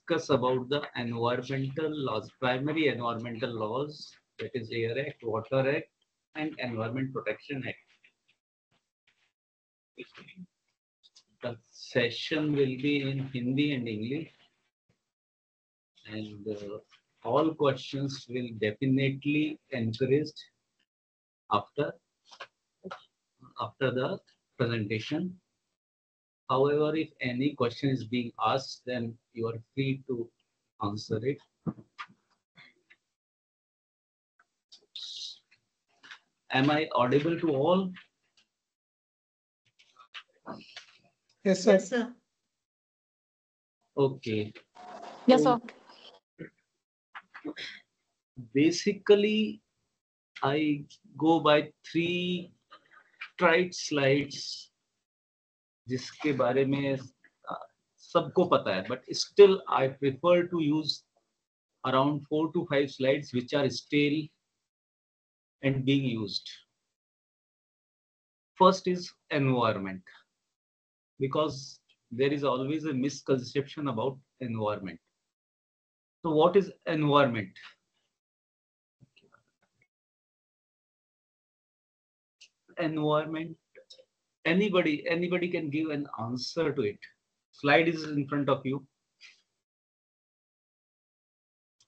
discuss about the environmental laws, primary environmental laws, that is Air Act, Water Act, and Environment Protection Act. The session will be in Hindi and English, and all questions will definitely encouraged after the presentation. However, if any question is being asked, then you are free to answer it. Am I audible to all? Yes, sir. Yes, sir. Okay. Yes, So, sir. basically, I go by 3 tried slides जिसके बारे में सबको पता है, but still I prefer to use around 4 to 5 slides which are still and being used. First is environment, because there is always a misconception about environment. So what is environment? Environment, anybody can give an answer to it. Slide is in front of you.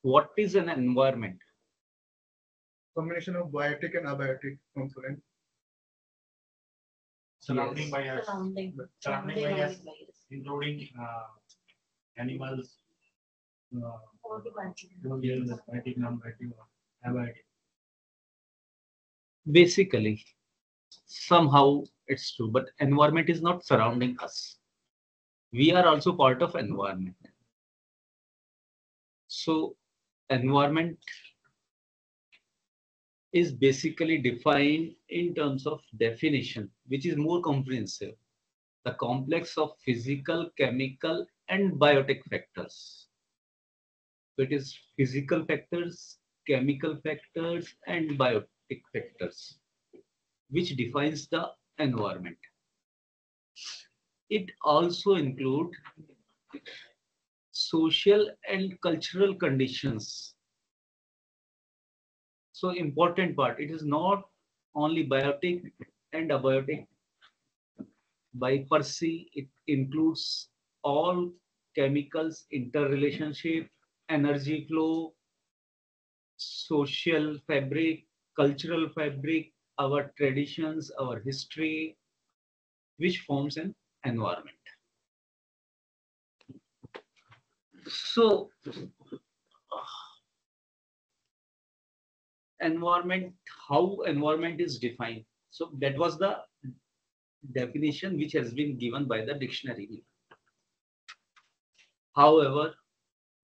What is an environment? Combination of biotic and abiotic component. Surrounding Yes. by us, surrounding by us, including animals, biotic, non-biotic, abiotic. Basically, somehow it's true, but environment is not surrounding us. We are also part of environment. So environment is basically defined in terms of definition, which is more comprehensive. The complex of physical, chemical, and biotic factors. So it is physical factors, chemical factors, and biotic factors, which defines the environment. It also includes social and cultural conditions. So important part, it is not only biotic and abiotic. By per se, it includes all chemicals, interrelationship, energy flow, social fabric, cultural fabric, our traditions, our history, which forms an environment. So, environment, how environment is defined. So that was the definition which has been given by the dictionary. However,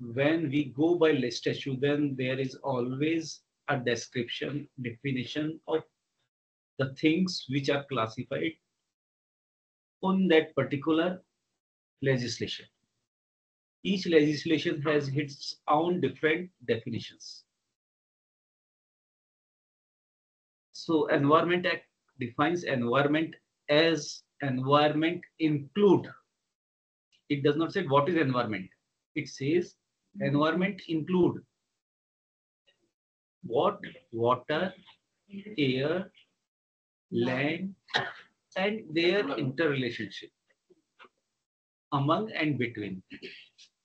when we go by Lestatute, then there is always a description, definition of the things which are classified on that particular legislation. Each legislation has its own different definitions. So Environment Act defines environment as environment include. It does not say what is environment. It says environment include what? Water, air, land, and their interrelationship among and between.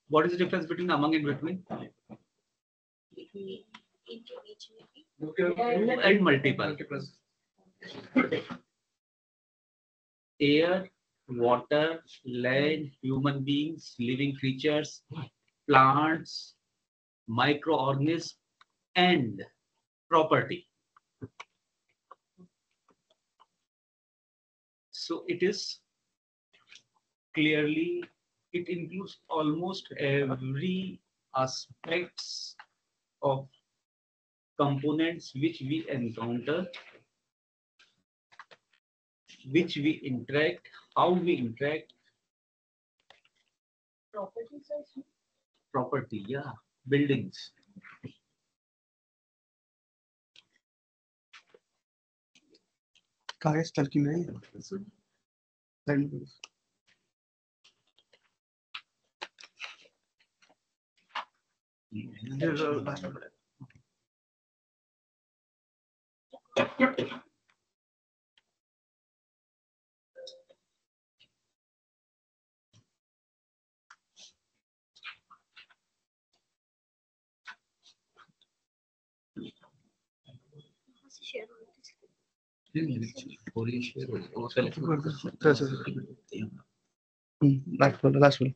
What is the difference between among and between? And multiple. Air, water, land, human beings, living creatures, plants, microorganisms, and property. So it is clearly, it includes almost every aspects of components which we encounter, which we interact, how we interact. Property, yeah, buildings. कागज कल की नहीं है Last one.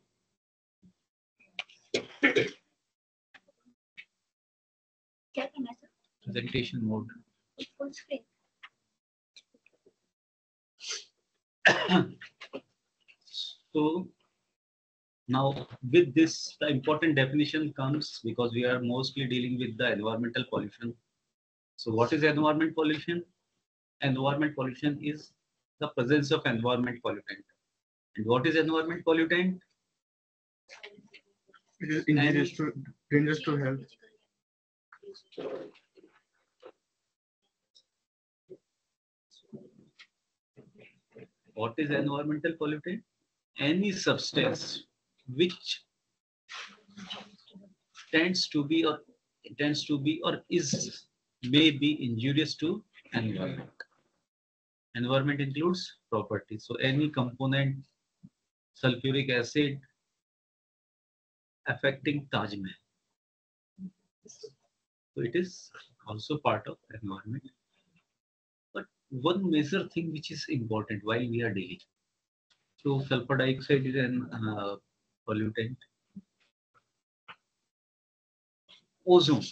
Presentation mode. So now with this, the important definition comes because we are mostly dealing with the environmental pollution. So what is environment pollution? Environment pollution is the presence of environment pollutant. And what is environment pollutant? It is dangerous to health. What is environmental pollutant? Any substance which tends to be or is may be injurious to environment. Environment includes property. So any component, sulfuric acid affecting Taj Mahal. So it is also part of environment. But one major thing which is important while we are dealing. So sulfur dioxide is an pollutant. Ozone.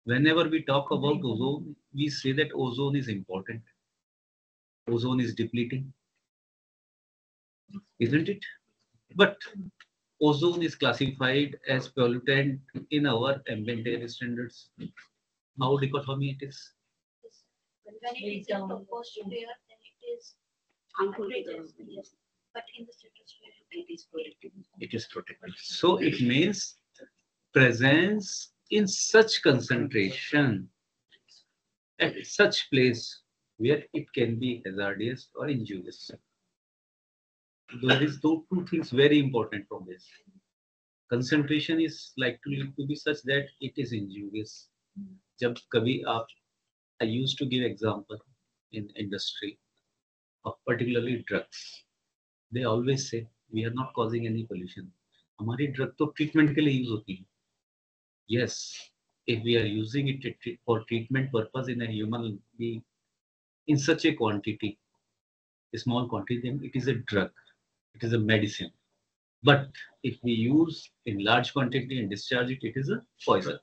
Whenever we talk about ozone, we say that ozone is important. Ozone is depleting, isn't it? But ozone is classified as pollutant in our ambient air standards. How dichotomy it is? When it is in troposphere, then it is harmful to the yes. But in the stratosphere, it is protected. It is protected. So it means presence in such concentration at such place where it can be hazardous or injurious. There is two things very important from this. Concentration is likely to be such that it is injurious. जब कभी आप, I used to give example in industry of particularly drugs. They always say we are not causing any pollution. हमारी drug तो treatment के लिए use होती है. Yes, if we are using it for treatment purpose in a human being in such a quantity, a small quantity, then it is a drug. It is a medicine. But if we use in large quantity and discharge it, it is a poison.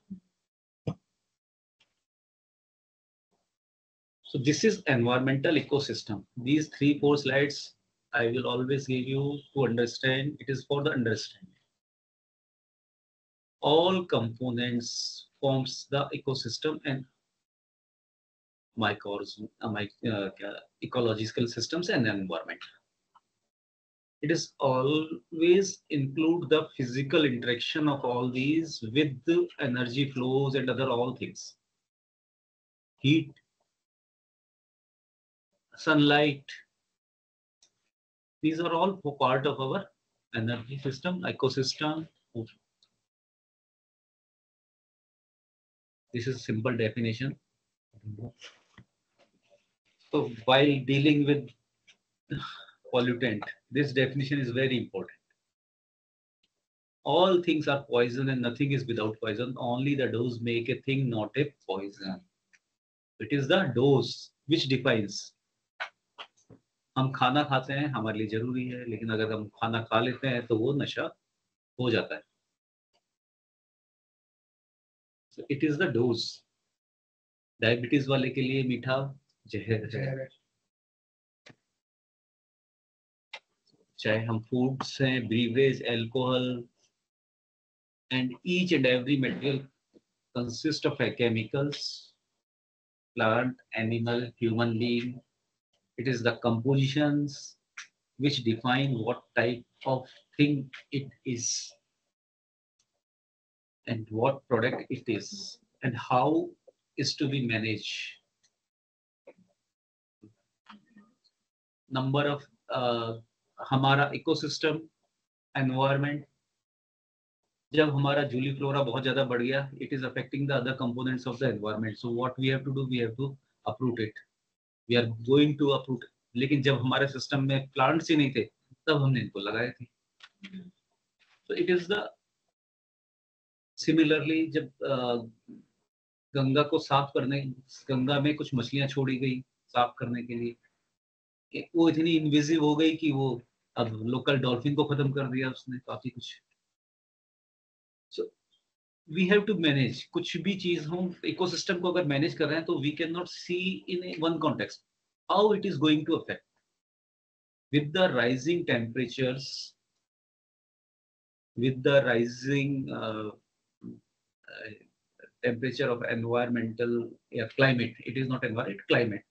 So this is environmental ecosystem. These 3-4 slides I will always give you to understand. It is for the understanding. All components forms the ecosystem and ecological systems and environment. It is always include the physical interaction of all these with the energy flows and other all things. Heat, sunlight, these are all part of our energy system, ecosystem. This is simple definition. So while dealing with pollutant, this definition is very important. All things are poison and nothing is without poison. Only the dose make a thing not a poison. It is the dose which defines. हम खाना खाते हैं हमारे लिए जरूरी है, लेकिन अगर हम खाना खा लेते हैं तो वो नशा हो जाता है. So it is the dose. Diabetes वाले के लिए मीठा जहर है. चाहे हम फूड्स हैं, ब्रीवरेज, alcohol, and each and every material consists of chemicals, plant, animal, human being. It is the compositions which define what type of thing it is and what product it is and how is to be managed. Number of हमारा ecosystem, environment, जब हमारा Jully flora बहुत ज्यादा बढ़ गया, it is affecting the other components of the environment, so what we have to do, we have to uproot it, we are going to uproot it. लेकिन जब हमारे सिस्टम में प्लांट्स ही नहीं थे तब हमने इनको लगाए थे. So it is the similarly जब गंगा को साफ करने, गंगा में कुछ मछलियां छोड़ी गई साफ करने के लिए, वो इतनी इनविजिव हो गई कि वो अब लोकल डॉल्फिन को खत्म कर दिया उसने, काफी कुछ. So we have to manage, कुछ भी चीज हो इकोसिस्टम को अगर मैनेज कर रहे हैं तो we can not see in one context how it is going to affect with the rising temperatures, with the rising temperature of environmental climate, it is not environment, climate,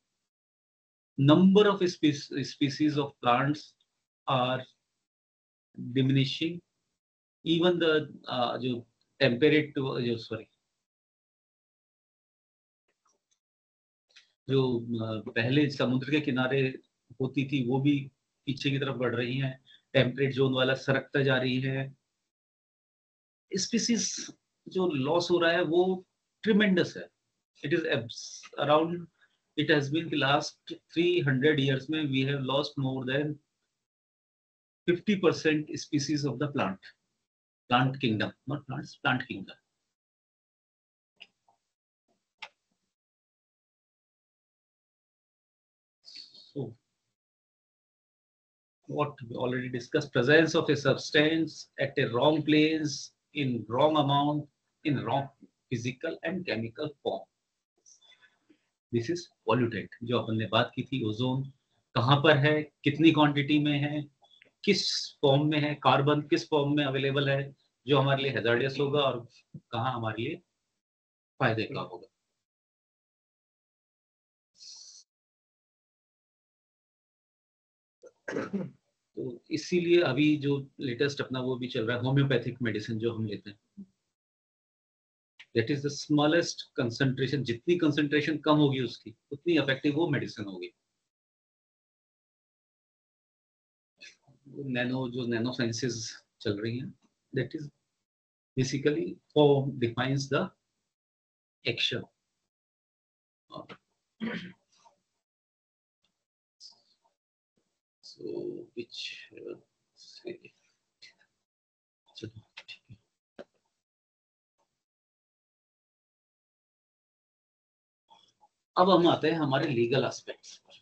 number of species of plants are diminishing, even the जो temperate जो sorry जो पहले समुद्र के किनारे होती थी वो भी पीछे की तरफ बढ़ रही हैं, टेम्परेट जोन वाला सरकता जा रही है. स्पीसीज जो लॉस हो रहा है वो ट्रिमेंडस है. It is around, it has been the last 300 years में we have lost more than 50% species of the plant kingdom, not plants, plant kingdom. So what we already discussed, presence of a substance at a wrong place, in wrong amount, in wrong physical and chemical form, this is pollutant. जो अपन ने बात की थी, ozone कहाँ पर है, कितनी quantity में है, किस फॉर्म में है, कार्बन किस फॉर्म में अवेलेबल है जो हमारे लिए हैजार्डियस होगा और कहाँ हमारे लिए फायदे का होगा. तो इसीलिए अभी जो लेटेस्ट अपना वो भी चल रहा है होम्योपैथिक मेडिसिन जो हम लेते हैं, that is the smallest concentration, जितनी कंसंट्रेशन कम होगी उसकी उतनी इफेक्टिव वो मेडिसिन होगी. नैनो साइंसेस चल रही हैं, that is basically form defines the action. So which अब हम आते हैं हमारे लीगल एस्पेक्ट्स पर.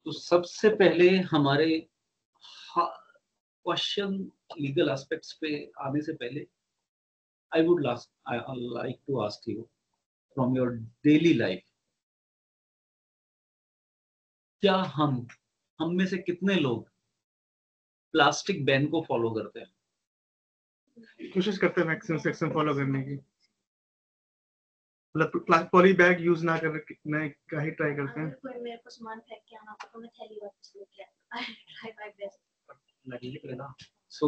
तो सबसे पहले हमारे क्वेश्चन लीगल एस्पेक्ट्स पे आने से पहले I would like to ask you from your daily life, क्या हम में से कितने लोग प्लास्टिक बैन को फॉलो करते हैं? कोशिश करते हैं मैक्सिमम सेक्शन फॉलो करने की, मतलब पॉली बैग यूज ना करने का ही ट्राई करते हैं. अगर कोई मेरे को सामान फेंक के आना तो मैं थैली वापस लेके आता हूं. I try my best. So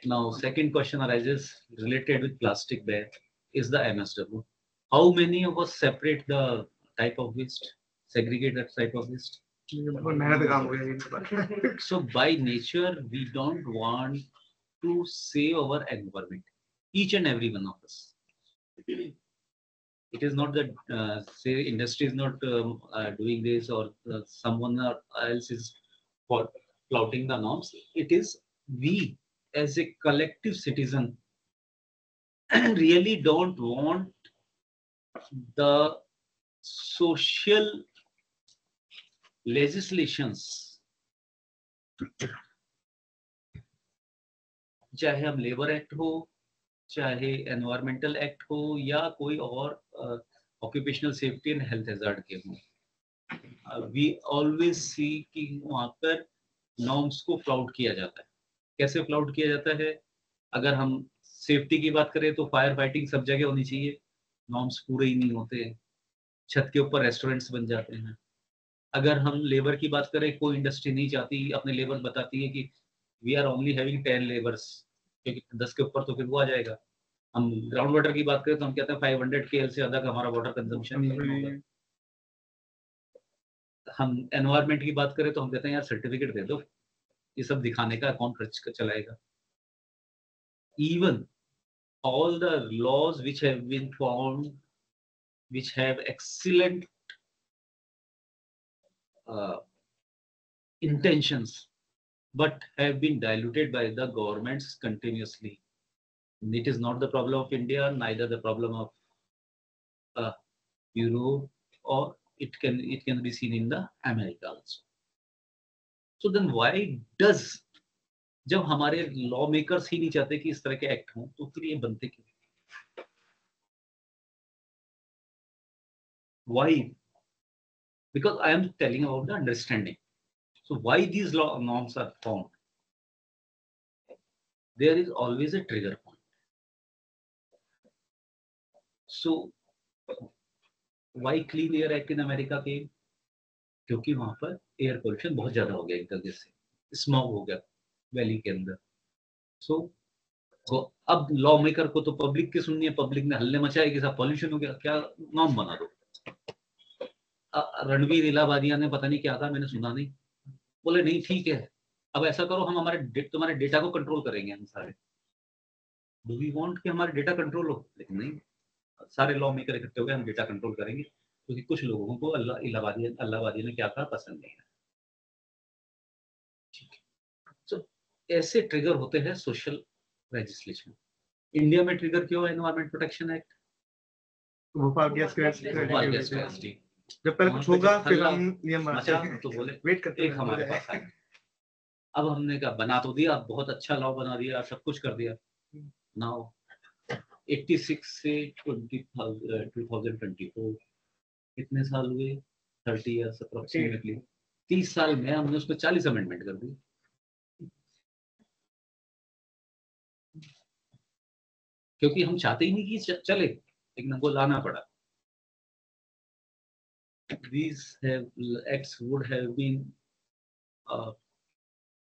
now second question arises related with plastic bag is the MSW. How many of us separate the type of waste, segregate that type of waste? मेहनत काम हो गया. So by nature we don't want to save our environment, each and every one of us. It is not that say industry is not doing this or someone else is flouting the norms. It is we as a collective citizen really don't want the social legislations, चाहे हम labour act हो, चाहे environmental act हो या कोई और occupational safety and health hazard के हो, वी ऑलवेज सी कि वहां पर नॉर्म्स को फ्लाउट किया जाता है. कैसे फ्लाउट किया जाता है? अगर हम सेफ्टी की बात करें तो फायर फाइटिंग सब जगह होनी चाहिए, नॉर्म्स पूरे ही नहीं होते, छत के ऊपर रेस्टोरेंट्स बन जाते हैं. अगर हम लेबर की बात करें, कोई इंडस्ट्री नहीं चाहती, अपने लेबर बताती है कि we are only having 10 labours, क्योंकि 10 के ऊपर तो फिर वो आ जाएगा. हम ग्राउंड वाटर की बात करें तो हम कहते हैं 500 KL से ज्यादा का हमारा वाटर कंजम्पशन नहीं होगा. हम एनवायरमेंट की बात करें तो हम कहते हैं यार सर्टिफिकेट दे दो, ये सब दिखाने का कौन खर्च चलाएगा. even all the laws which have been found, which have excellent intentions, but have been diluted by the governments continuously. It is not the problem of India, neither the problem of Europe, or it can be seen in the America also. So then why does, जब हमारे law makers ही नहीं चाहते कि इस तरह के act हों, तो फिर ये बनते क्यों? Why? Because I am telling about the understanding. So why these law norms are found? There is always a trigger point. So why Clean Air Act in America came? क्योंकि वहां पर एयर पोल्यूशन बहुत ज्यादा हो गया एक तरह से, स्मॉग हो गया वैली के अंदर. सो अब लॉ मेकर को तो पब्लिक की सुननी है, पब्लिक ने हल्ले मचाए कि साहब पॉल्यूशन हो गया, क्या नॉर्म बना दो. रणवीर इलाहाबादिया ने पता नहीं क्या था, मैंने सुना नहीं, बोले नहीं ठीक है, अब ऐसा करो हम तुम्हारे डेटा को कंट्रोल करेंगे हम सारे. डू वी वांट कि हमारे डेटा कंट्रोल हो? लेकिन नहीं, सारे लॉ मेकर इकट्ठे हो गए, हम डेटा कंट्रोल करेंगे, क्योंकि कुछ लोगों को इलाहाबादी ने क्या कहा पसंद नहीं है. So, ऐसे ट्रिगर होते हैं सोशल लेजिस्लेशन. इंडिया में ट्रिगर क्यों है environment protection act? Bhopal gas Bhopal gas tragedy. जब पहले कुछ होगा फिर हम नियम मचा तो बोले वेट करते एक हमारे पास आए. अब हमने कहा बना तो दिया, बहुत अच्छा लॉ बना दिया, सब कुछ कर दिया. नाउ 86 से 2024 कितने साल हुए? 30 ईयर्स अप्रोक्सीमेटली. 30 साल में हमने उसमें 40 अमेंडमेंट कर दी. क्योंकि हम चाहते ही नहीं कि चले, लेकिन हमको लाना पड़ा. These acts would have been a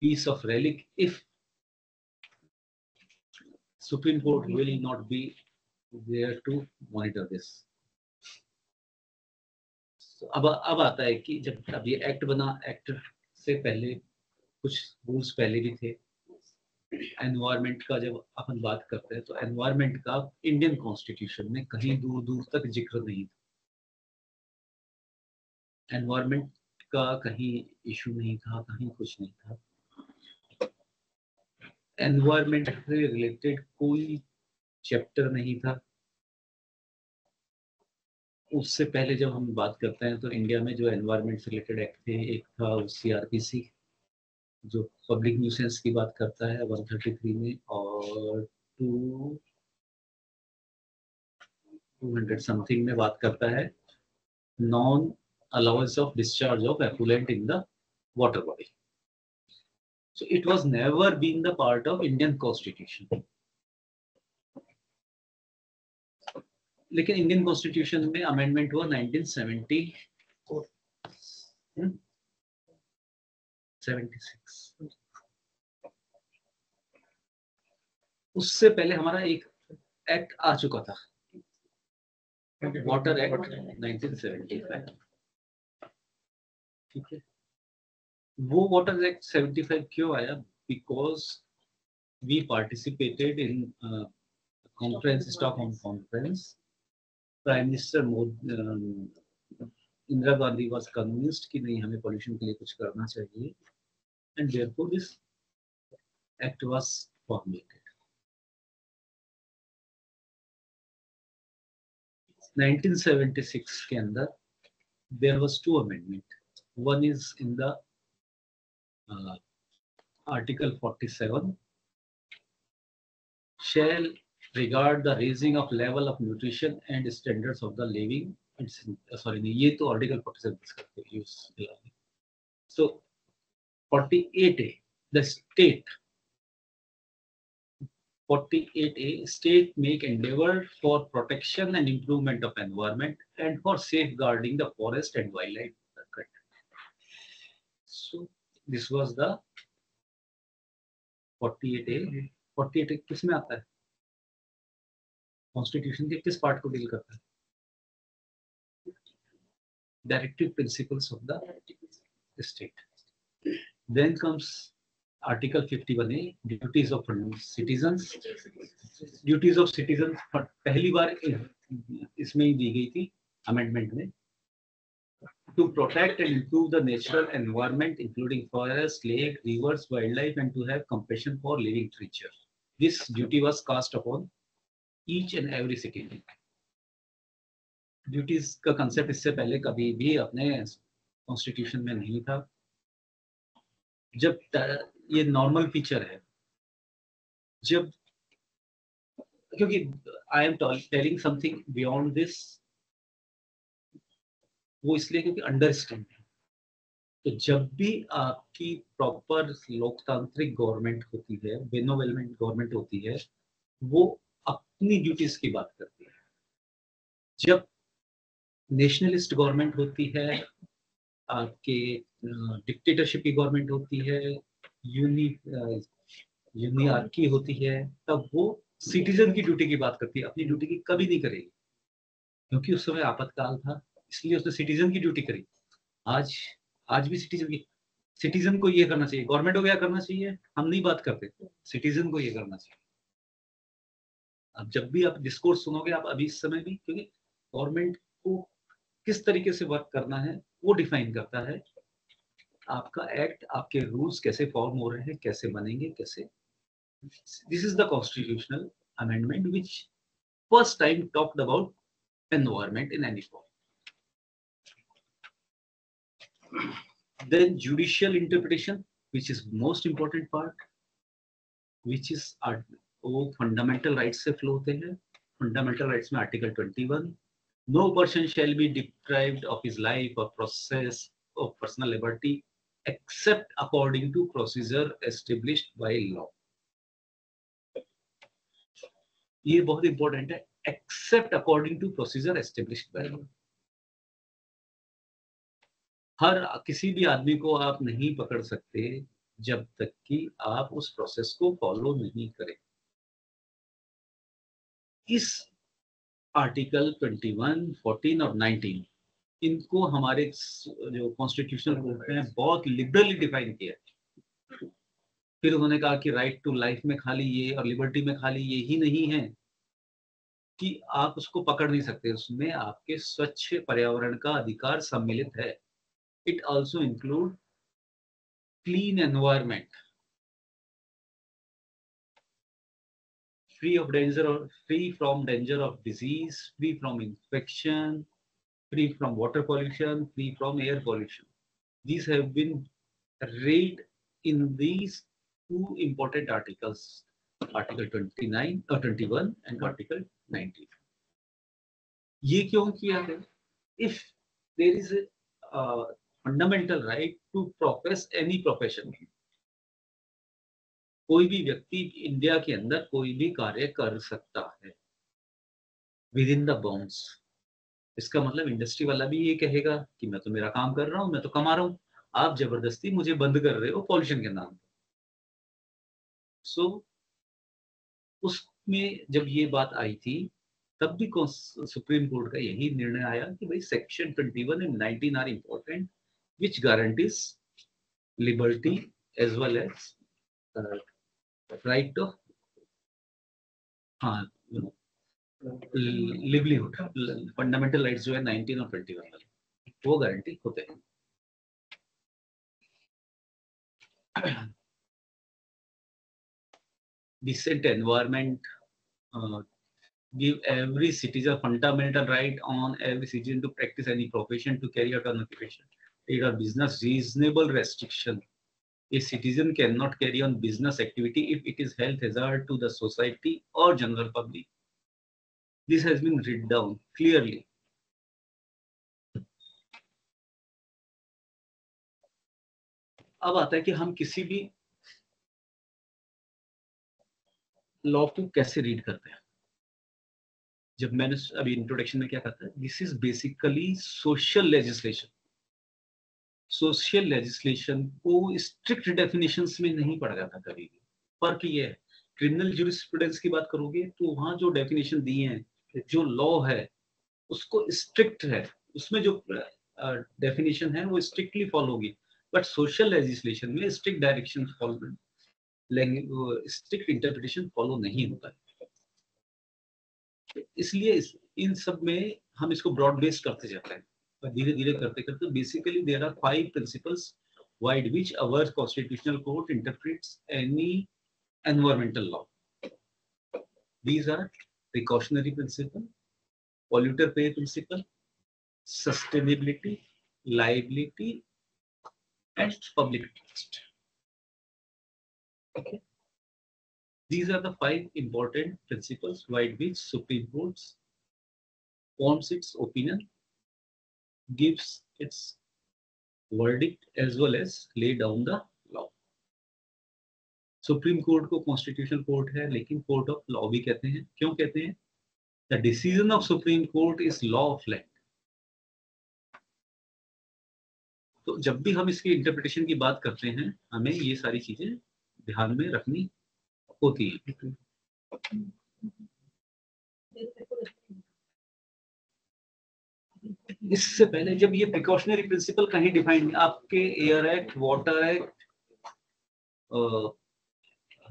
piece of relic if Supreme Court will not be there to monitor this. So, अब आता है कि जब अब ये एक्ट बना, एक्ट से पहले कुछ रूल्स पहले भी थे. एनवायरमेंट का जब अपन बात करते हैं तो एनवायरमेंट का इंडियन कॉन्स्टिट्यूशन में कहीं दूर दूर तक जिक्र नहीं था. एनवायरमेंट का कहीं इशू नहीं था, कहीं कुछ नहीं था. एनवायरमेंट से रिलेटेड कोई चैप्टर नहीं था. उससे पहले जब हम बात करते हैं तो इंडिया में जो एनवायरमेंट से रिलेटेड एक्ट थे, एक था CRPC जो पब्लिक न्यूसेंस की बात करता है 133 में, और 200 समथिंग में बात करता है non allowance of discharge of effluent in the water body. So it was never been the part of Indian Constitution. लेकिन इंडियन कॉन्स्टिट्यूशन में अमेंडमेंट हुआ 1976. उससे पहले हमारा एक एक्ट आ चुका था, वाटर एक्ट 1975. ठीक है, वो वाटर एक्ट 75 क्यों आया? Because we participated in conference, Stockholm conference. Prime minister Indira Gandhi was convinced कि नहीं, हमें पॉल्यूशन के लिए कुछ करना चाहिए, and therefore this act was formulated. 1976 के अंदर there was 2 amendment. One is in the Article 47, shall regard the raising of level of nutrition and standards of the living. Sorry, ये तो Article 47 करते हैं use. So 48A, the state 48A, state make endeavor for protection and improvement of environment and for safeguarding the forest and wildlife. So this was the 48A. 48A किस में आता है? Constitution के किस पार्ट को deal करता है? Directive principles of the state. Then comes article 51 है duties of citizens. Duties of citizen पहली बार इसमें ही दी गई थी अमेंडमेंट में। To protect and improve the natural environment, including forests, lakes, rivers, wildlife, and to have compassion for living creatures. This duty was cast upon each and every citizen. Duties का concept इससे पहले कभी भी अपने constitution में नहीं था। जब ये नॉर्मल फीचर है, जब क्योंकि I am telling something beyond this, वो इसलिए क्योंकि अंडरस्टैंड है। तो जब भी आपकी प्रॉपर लोकतांत्रिक गवर्नमेंट होती है, बेनोवेलमेंट गवर्नमेंट होती है, वो अपनी ड्यूटीज की बात करती है। जब नेशनलिस्ट गवर्नमेंट होती है, आपके डिक्टेटरशिप की गवर्नमेंट होती है, यूनियार्की होती है, तब वो सिटीजन की ड्यूटी की बात करती है, अपनी ड्यूटी की कभी नहीं करेगी, क्योंकि उस समय आपातकाल था, इसलिए उसने सिटीजन की ड्यूटी करी। आज भी सिटीजन को ये करना चाहिए। गवर्नमेंट को क्या करना चाहिए हम नहीं बात करते, सिटीजन को ये करना चाहिए। अब जब भी आप डिस्कोर्स सुनोगे, आप अभी इस समय भी, क्योंकि गवर्नमेंट को किस तरीके से वर्क करना है वो डिफाइन करता है। आपका एक्ट, आपके रूल्स कैसे फॉर्म हो रहे हैं, कैसे बनेंगे, कैसे। This is the constitutional amendment which first time talked about environment in any form. Then judicial interpretation, which is most important part, which is वो फंडामेंटल राइट्स से फ्लो होते हैं। फंडामेंटल राइट्स में article 21, no person shall be deprived of his life or process of personal liberty except according to procedure established by law। ये बहुत important है, except according to procedure established by law। हर किसी भी आदमी को आप नहीं पकड़ सकते जब तक कि आप उस प्रोसेस को फॉलो नहीं करें। इस आर्टिकल 21, 14 और 19 इनको हमारे जो कॉन्स्टिट्यूशनल कोर्ट में बहुत लिबरली डिफाइन किया। फिर उन्होंने कहा कि राइट टू लाइफ में खाली ये और लिबर्टी में खाली ये ही नहीं है कि आप उसको पकड़ नहीं सकते, उसमें आपके स्वच्छ पर्यावरण का अधिकार सम्मिलित है। It also include clean environment, free from danger of disease, free from infection, free from water pollution, free from air pollution. These have been read in these two important articles, Article 29 or 21 and Article 19. ये क्यों किया है? If there is a fundamental right to profess any profession, कोई भी व्यक्ति India के अंदर कोई भी कार्य कर सकता है विद इन द बाउंड्स। इसका मतलब इंडस्ट्री वाला भी ये कहेगा कि मैं तो मेरा काम कर रहा हूं, मैं तो कमा रहा हूं, आप जबरदस्ती मुझे बंद कर रहे हो पॉल्यूशन के नाम पे। सो उसमें जब ये बात आई थी तब भी सुप्रीम कोर्ट का यही निर्णय आया कि भाई section 21 and 19 are important, which guarantees liberty as well as right of livelihood। Fundamental rights जो है 19 और 21 में वो गारंटी होते हैं। Decent environment give every citizen fundamental right on every citizen to practice any profession, to carry out an occupation, trade or business, reasonable restriction. A citizen cannot carry on business activity if it is health hazard to the society or general public. This has been written down clearly. अब आता है कि हम किसी भी law को कैसे read करते हैं। जब मैंने अभी इंट्रोडक्शन में क्या कहा था, this is basically social legislation. Social legislation को स्ट्रिक्ट डेफिनेशंस में नहीं पढ़ा जाता कभी भी। फर्क ये है, क्रिमिनल ज्यूरिस्प्रूडेंस की बात करोगे तो वहां जो डेफिनेशन दी है, जो लॉ है उसको स्ट्रिक्ट है, उसमें जो डेफिनेशन है वो स्ट्रिक्टली फॉलो होगी। बट सोशल लेजिस्लेशन में strict direction strict interpretation follow नहीं होता है। इसलिए इन सब में हम इसको ब्रॉड बेस्ड करते जाते हैं, और धीरे धीरे करते करते basically there are 5 principles wide which our constitutional court interprets any environmental law. These are precautionary principle, polluter pay principle, sustainability, liability, and public trust. Okay. These are the 5 important principles by which Supreme Court forms its opinion, gives its verdict, as well as lay down the law. Supreme court को constitutional court है, लेकिन court of law भी कहते हैं। क्यों कहते हैं? The decision of supreme court is law of land. तो जब भी हम इसकी इंटरप्रिटेशन की बात करते हैं, हमें ये सारी चीजें ध्यान में रखनी होती है। इससे पहले जब ये प्रिकॉशनरी प्रिंसिपल कहीं डिफाइन, आपके air act, water act,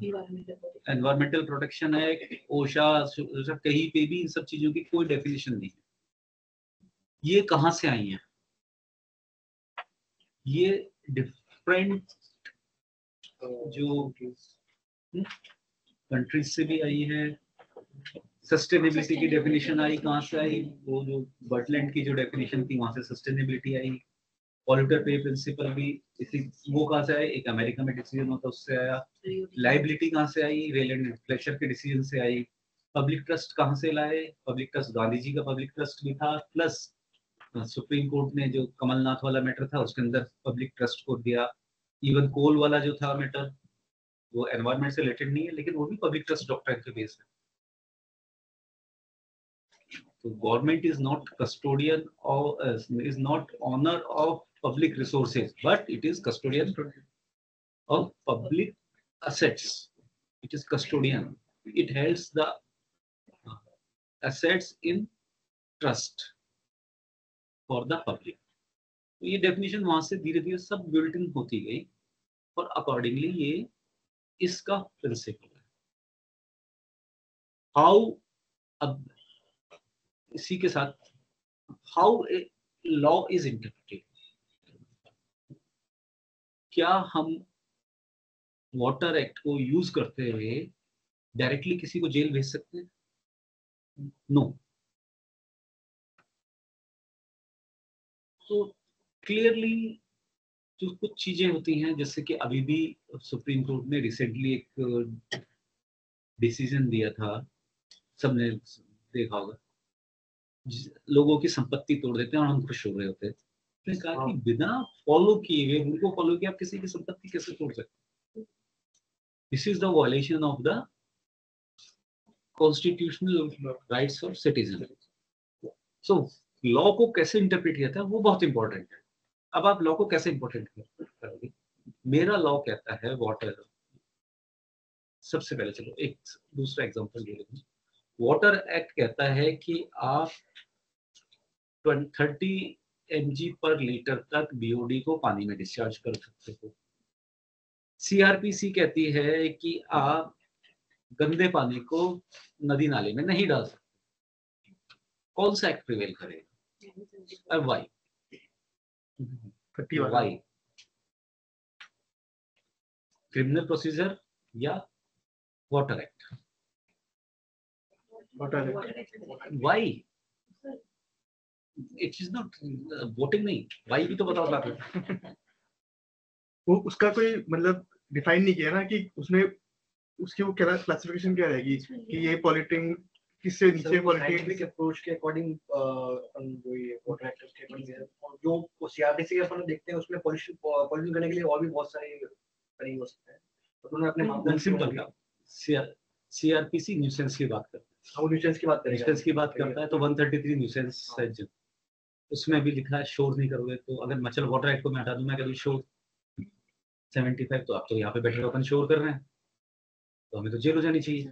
environmental protection act, OSHA, कहीं पे भी इन सब चीजों की कोई डेफिनेशन नहीं है। ये कहाँ से आई हैं? ये डिफरेंट जो कंट्रीज से भी आई है। सस्टेनेबिलिटी की डेफिनेशन आई, कहाँ से आई? वो जो बर्टलैंड की जो डेफिनेशन थी, वहां से सस्टेनेबिलिटी आई। पॉल्यूटर पे प्रिंसिपल भी इसी, वो कहाँ से आया? एक अमेरिका में डिसीजन होता उससे आया। लाइबिलिटी कहाँ से आई? रेल एंड फ्लेशर के डिसीजन से आई। पब्लिक ट्रस्ट कहाँ से लाए? पब्लिक ट्रस्ट गांधी जी का पब्लिक ट्रस्ट भी था, प्लस सुप्रीम कोर्ट ने जो कमलनाथ वाला मैटर था उसके अंदर पब्लिक ट्रस्ट को दिया। इवन कोल वाला जो था मैटर, वो एनवायरमेंट से रिलेटेड नहीं है, लेकिन वो भी पब्लिक ट्रस्ट डॉक्ट्रिन के बेस है। तो गवर्नमेंट इज नॉट कस्टोडियन और is not owner of public resources, but it is custodian of public assets. It is custodian. It holds the assets in trust for the public. तो ये definition वहां से धीरे धीरे सब बिल्ट इन होती गई, और अकॉर्डिंगली ये इसका प्रिंसिपल है। हाउ, अब इसी के साथ how a law is interpreted. क्या हम वाटर एक्ट को यूज करते हुए डायरेक्टली किसी को जेल भेज सकते हैं? नो। तो क्लियरली जो कुछ चीजें होती हैं, जैसे कि अभी भी सुप्रीम कोर्ट ने रिसेंटली एक डिसीजन दिया था, सबने देखा होगा, लोगों की संपत्ति तोड़ देते हैं और हम खुश हो रहे होते हैं। उसने कहा कि बिना फॉलो किए हुए, उनको फॉलो किए आप किसी की संपत्ति कैसे तोड़ सकते? This is the violation of the constitutional rights of citizen. So law को कैसे इंटरप्रेट किया था, वो बहुत इंपॉर्टेंट है। अब आप लॉ को कैसे इंपॉर्टेंट करोगे? मेरा लॉ कहता है वाटर, सबसे पहले चलो एक दूसरा एग्जांपल ले लेते हैं। वाटर एक्ट कहता है कि आप 30 mg पर लीटर तक बीओडी को पानी में डिस्चार्ज कर सकते हो। सीआरपीसी कहती है कि आप गंदे पानी को नदी नाले में नहीं डाल सकते। कौन सा एक्ट प्रिवेल करेगा? वाई? वाई? क्रिमिनल प्रोसीजर या water act? Why? It is not voting, नहीं, वाई भी तो बताओ बात। वो उसका कोई मतलब डिफाइन नहीं किया ना कि उसमें उसकी वो क्या क्लासिफिकेशन क्या रहेगी कि ये पॉलिटिंग किससे नीचे पॉलिटिक्स अप्रोच के अकॉर्डिंग अपन जो ये वाटर एक्ट के अकॉर्डिंग जो सीआरपीसी के अपन देखते हैं उसमें पॉल्यूशन करने के लिए और भी बहुत सारे तरीके हो सकते हैं। तो उन्होंने अपने मापदंड सिंपल का सीआरपीसी न्यूसेंस की बात करता है। हम न्यूसेंस की बात करेंगे। न्यूसेंस की बात करता है तो 133 न्यूसेंस है, उसमें भी लिखा है शोर नहीं करोगे। तो अगर मैं चलो वाटर एक्ट को मैं हटा दूं, मैं कह दूं शोर 75, तो आप तो यहाँ पे बैठे अपन शोर कर रहे हैं, तो हमें तो जेल हो जानी चाहिए।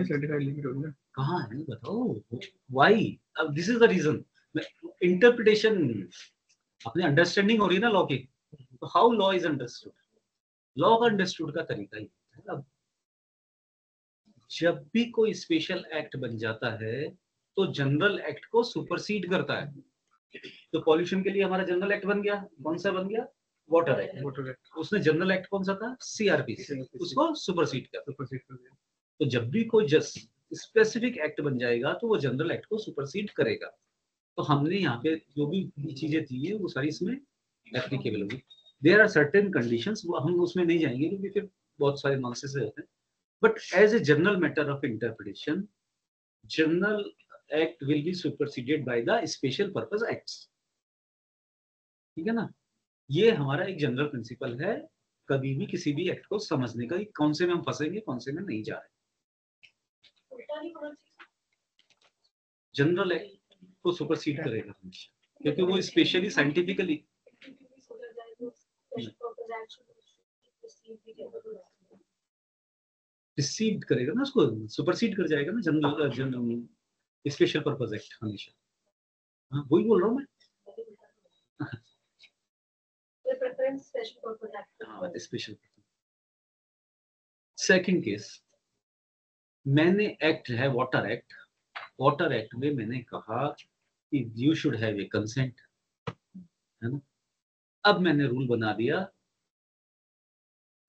सर्टिफाइड लिमिट होगी ना, कहाँ है बताओ? व्हाई? अब this is the reason. Interpretation, अपनी अंडरस्टैंडिंग हो रही है ना लॉ की, तो how law is understood. Law of understood का तरीका ही है। अब जब भी कोई स्पेशल एक्ट बन जाता है तो जनरल एक्ट को सुपरसीड करता है। तो पॉल्यूशन के लिए हमारा जनरल एक्ट बन गया, कौन सा बन गया? Water act. वोटर एक्ट उसने जनरल एक्ट कौन सा था? सीआरपीसी, उसको सुपरसीड कर। सुपरसीड कर दिया। तो जब भी कोई जस्ट स्पेसिफिक एक्ट बन जाएगा तो वो जनरल एक्ट को सुपरसीड करेगा। तो हमने यहाँ पे जो भी चीजें दी है वो सारी इसमें एप्लीकेबल होगी। देयर आर सर्टेन कंडीशंस, वो हम उसमें नहीं जाएंगे क्योंकि फिर बहुत सारे नॉनसेंस होते हैं। But as a general matter of interpretation, general act will be superseded by the special purpose acts. ठीक है ना? ये हमारा एक जनरल प्रिंसिपल है कभी भी किसी भी एक्ट को समझने का, कौन से में हम फंसेंगे कौन से में नहीं जा रहे। जनरल एक्ट को सुपरसीड करेगा हमेशा, क्योंकि वो स्पेशली साइंटिफिकली रिसीव करेगा ना, उसको सुपरसीड कर जाएगा ना जनरल स्पेशल पर्पस एक्ट हमेशा। हाँ, वही बोल रहा हूँ मैं। हाँ, स्पेशल। सेकंड केस, मैंने एक्ट है वाटर एक्ट, वाटर एक्ट में मैंने कहा कि you should have a consent, है ना? अब मैंने रूल बना दिया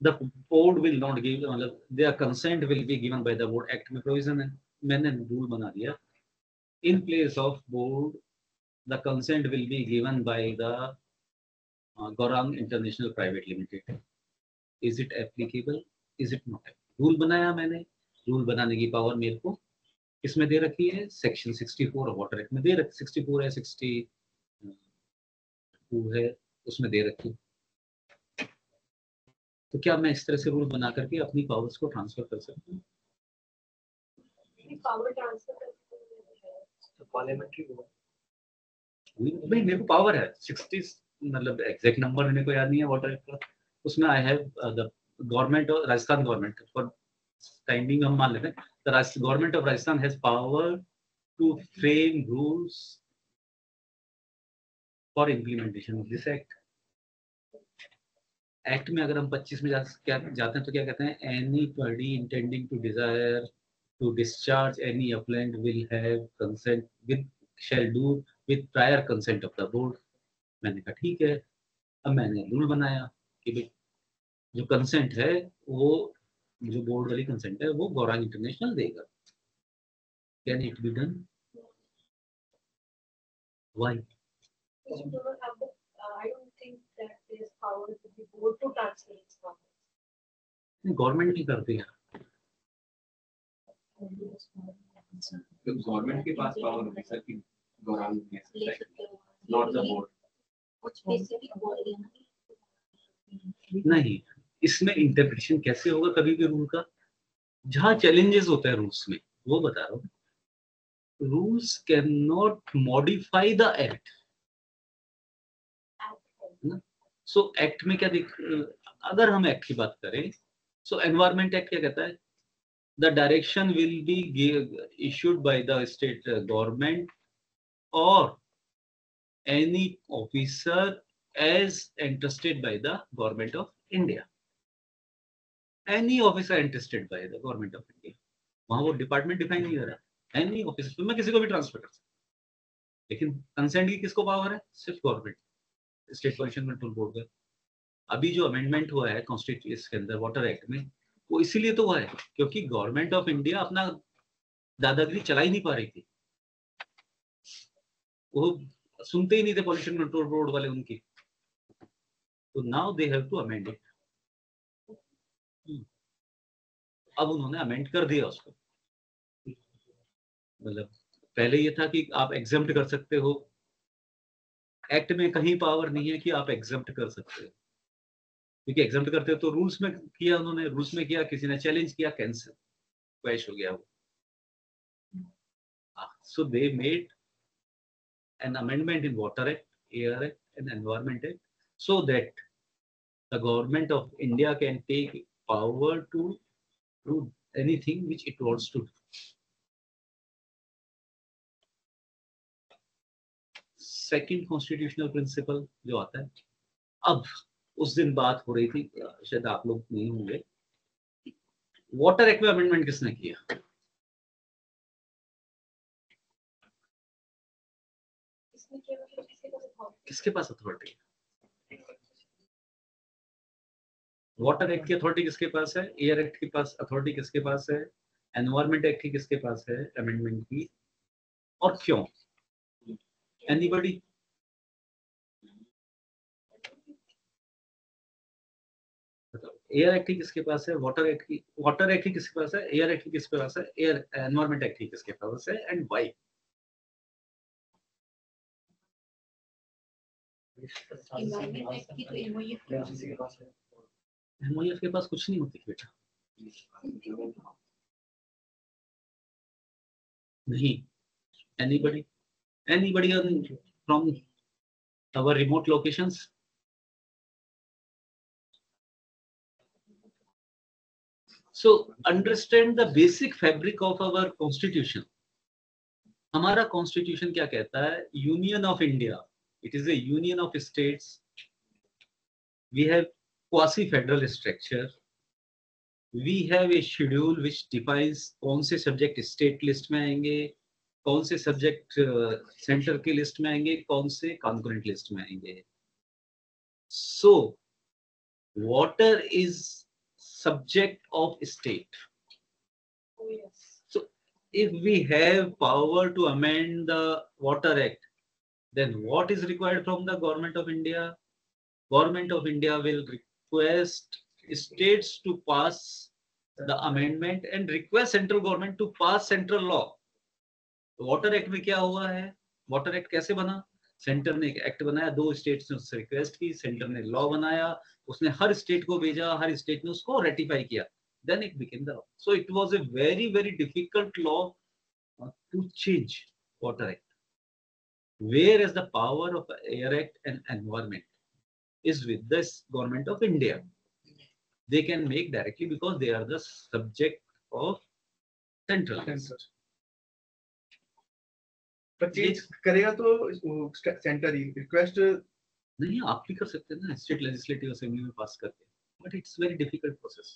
the board will not give, मतलब there consent will be given by the board. Act में प्रोविजन है, मैंने रूल बना दिया in place of board the consent will be given by the Gaurang international private limited. Is it applicable? Is it not? Rule बनाया मैंने, rule बनाने की power मेरे को किसमें दे रखी है? सेक्शन 64 ऑफ वाटर एक्ट में दे रखी, 64 है 62 है उसमें दे रखी। तो क्या मैं इस तरह से रूल बना करके अपनी पावर्स को ट्रांसफर कर सकता हूँ? पावर ट्रांसफर पार्लियामेंट्री नहीं, मेरे को पावर है 60, मतलब एग्जैक्ट नंबर मेरे को याद नहीं है वाटर एक्ट का। उसमें I have the government of Rajasthan, government for time being हम मान लेते हैं the government of Rajasthan has power to frame rules for implementation of this act. Act में अगर हम 25 में जाते हैं तो क्या कहते हैं? Anybody intending to desire to discharge any upland will have consent with shall do with prior consent of the board. मैंने कहा ठीक है। अब मैंने रूल बनाया कि भाई जो कंसेंट है वो, जो बोर्ड वाली कंसेंट है वो गौरांग इंटरनेशनल देगा। Can it be done? Why? Government नहीं करती है। तो गवर्नमेंट के पास पावर होगी सर कि गौरांग नॉट द बोर्ड। नहीं, इसमें इंटरप्रिटेशन कैसे होगा कभी भी रूल का? जहां चैलेंजेस होते हैं रूल्स में, वो बता रहा हूँ। Rules can not modify the act. So act में क्या अगर हम एक्ट की बात करें, सो एनवायरमेंट एक्ट क्या कहता है? The direction will be issued by the state government और any officer as entrusted by the government of India. Any officer entrusted by the government of India. वहां वो डिपार्टमेंट डिफाइन नहीं कर रहा। एनी ऑफिसर, तो मैं किसी को भी ट्रांसफर कर सकता हूँ, लेकिन कंसेंट की किसको पावर है? सिर्फ government, state pollution control board का। अभी जो अमेंडमेंट हुआ है कॉन्स्टिट्यूशन के अंदर वाटर एक्ट में, वो इसीलिए तो हुआ है क्योंकि गवर्नमेंट ऑफ इंडिया अपना दादागिरी चला ही नहीं पा रही थी। वो सुनते ही नहीं थे पॉल्यूशन कंट्रोल बोर्ड वाले उनकी। तो now they have to amend it. अब उन्होंने अमेंड कर दिया उसको। मतलब पहले ये था कि आप एग्जम्प्ट कर सकते हो, एक्ट में कहीं पावर नहीं है कि आप एग्जम्प्ट कर सकते हो, क्योंकि एग्जम्प्ट करते हो तो रूल्स में किया उन्होंने, रूल्स में किया, किसी ने चैलेंज किया, कैंसिल, क्रैश हो गया वो। So they made an amendment in Water Act, Air Act, and Environment Act, so that the government of India can take power to do anything which it wants to do. Second constitutional principle जो आता है, अब उस दिन बात हो रही थी, शायद आप लोग नहीं होंगे, वाटर एक्ट में अमेंडमेंट किसने किया? किसके पास अथॉरिटी? वाटर एक्ट की अथॉरिटी किसके पास है? एयर एक्ट के पास अथॉरिटी किसके पास है? एनवायरमेंट एक्ट की किसके पास है अमेंडमेंट की? और क्यों? एनीबडी? एयर एक्ट की किसके पास है? वाटर एक्ट की किसके पास है? एयर एक्ट की किसके पास है? एयर एनवायरमेंट एक्ट की किसके पास है? And why? Environment Act की तो MOF के पास है। के पास है। एमओएफ के पास कुछ नहीं होती बेटा, नहीं। Anybody from our remote locations? So understand the basic fabric of our constitution. हमारा कॉन्स्टिट्यूशन क्या कहता है? Union of India, it is a union of states, we have quasi federal structure, we have a schedule which defines कौन से subject state list में आएंगे, कौन से सब्जेक्ट सेंटर की लिस्ट में आएंगे, कौन से कॉन्करेंट लिस्ट में आएंगे. So water is subject of state. So if we have power to amend the Water Act, then what is required from the Government of India? Government of India will request states to pass the amendment and request central government to pass central law. Water Act में क्या हुआ है? Water Act कैसे बना? Centre ने एक act बनाया, दो स्टेट्स ने उससे रिक्वेस्ट की, सेंटर ने लॉ बनाया, उसने हर स्टेट को भेजा, हर स्टेट ने उसको रेटिफाई किया, then it became the law. So it was a very very difficult law to change water act, whereas the power of air act and environment is with this government of India. They can make directly because they are the subject of central. पर change करेगा तो centre ही request नहीं, आप भी कर सकते हैं ना स्टेट लेजिस्लेटिव असेंबली में पास करके, but it's very difficult process,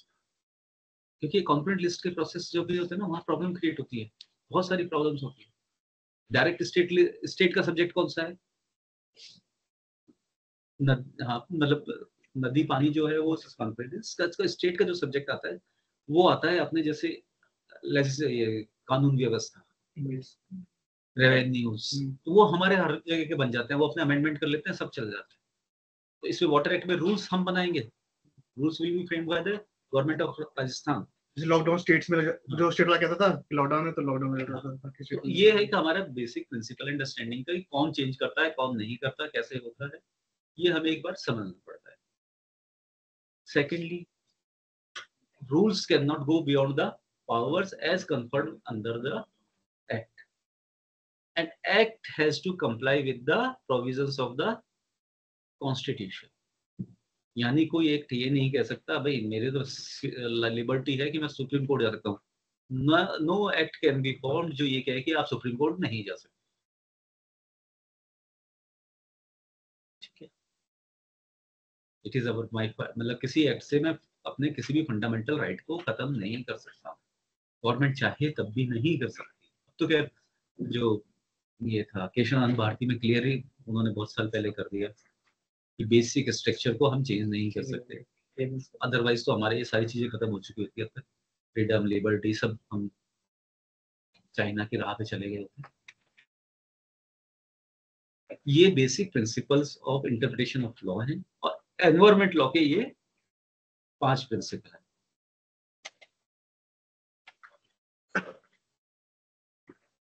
क्योंकि कॉम्पोनेंट लिस्ट के प्रोसेस जो भी होते हैं ना, वहाँ प्रॉब्लम क्रिएट होती है, बहुत सारी प्रॉब्लम्स होती है. डायरेक्ट स्टेट का सब्जेक्ट कौन सा है? हाँ, मतलब नदी पानी जो है वो स्टेट का जो सब्जेक्ट आता है वो आता है अपने जैसे ये कानून व्यवस्था, रेवेन्यूज, तो वो हमारे हर जगह के बन जाते हैं, वो अपने अमेंडमेंट कर लेते हैं, सब चल जाते हैं. तो इसमें वाटर एक्ट में रूल्स हम बनाएंगे, rules will B framed by the government of Rajasthan. Lockdown states में जो स्टेट वाला कहता था लॉकडाउन है तो लॉकडाउन में रहता था. तो ये है कि हमारा बेसिक प्रिंसिपल अंडरस्टैंडिंग का कौन चेंज करता है, कौन नहीं करता, कैसे होता है, ये हमें एक बार समझना पड़ता है. Secondly, rules can not go beyond the powers as conferred under the act. An act has to comply with the provisions of the constitution. यानी कोई एक्ट ये नहीं कह सकता भाई मेरे तो लिबर्टी है कि मैं सुप्रीम कोर्ट जा सकता हूँ. No act can be formed जो ये कहे कि आप सुप्रीम कोर्ट नहीं जा सकते. ठीक है, इट इज अबाउट माय, मतलब किसी एक्ट से मैं अपने किसी भी फंडामेंटल राइट को खत्म नहीं कर सकता. गवर्नमेंट चाहे तब भी नहीं कर सकती. तो क्या जो ये था केशवानंद भारती में क्लियर ही उन्होंने बहुत साल पहले कर दिया कि बेसिक स्ट्रक्चर को हम चेंज नहीं कर सकते, अदरवाइज तो हमारे ये सारी चीजें खत्म हो चुकी होती है. फ्रीडम, लिबर्टी सब हम चाइना की राह पे चले गए होते. ये basic principles of interpretation of law हैं और एनवायरमेंट लॉ के ये 5 प्रिंसिपल हैं.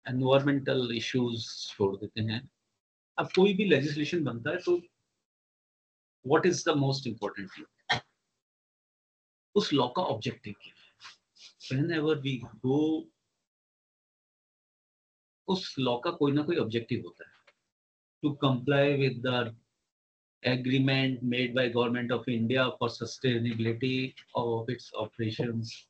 एनवायरमेंटल इश्यूज छोड़ देते हैं. अब कोई भी लेजिस्लेशन बनता है तो what is the most important thing, उस लॉ का ऑब्जेक्टिव क्या है. व्हेनेवर वी गो, उस लॉ का कोई ना कोई ऑब्जेक्टिव होता है, to comply with the agreement made by government of India for sustainability of its operations.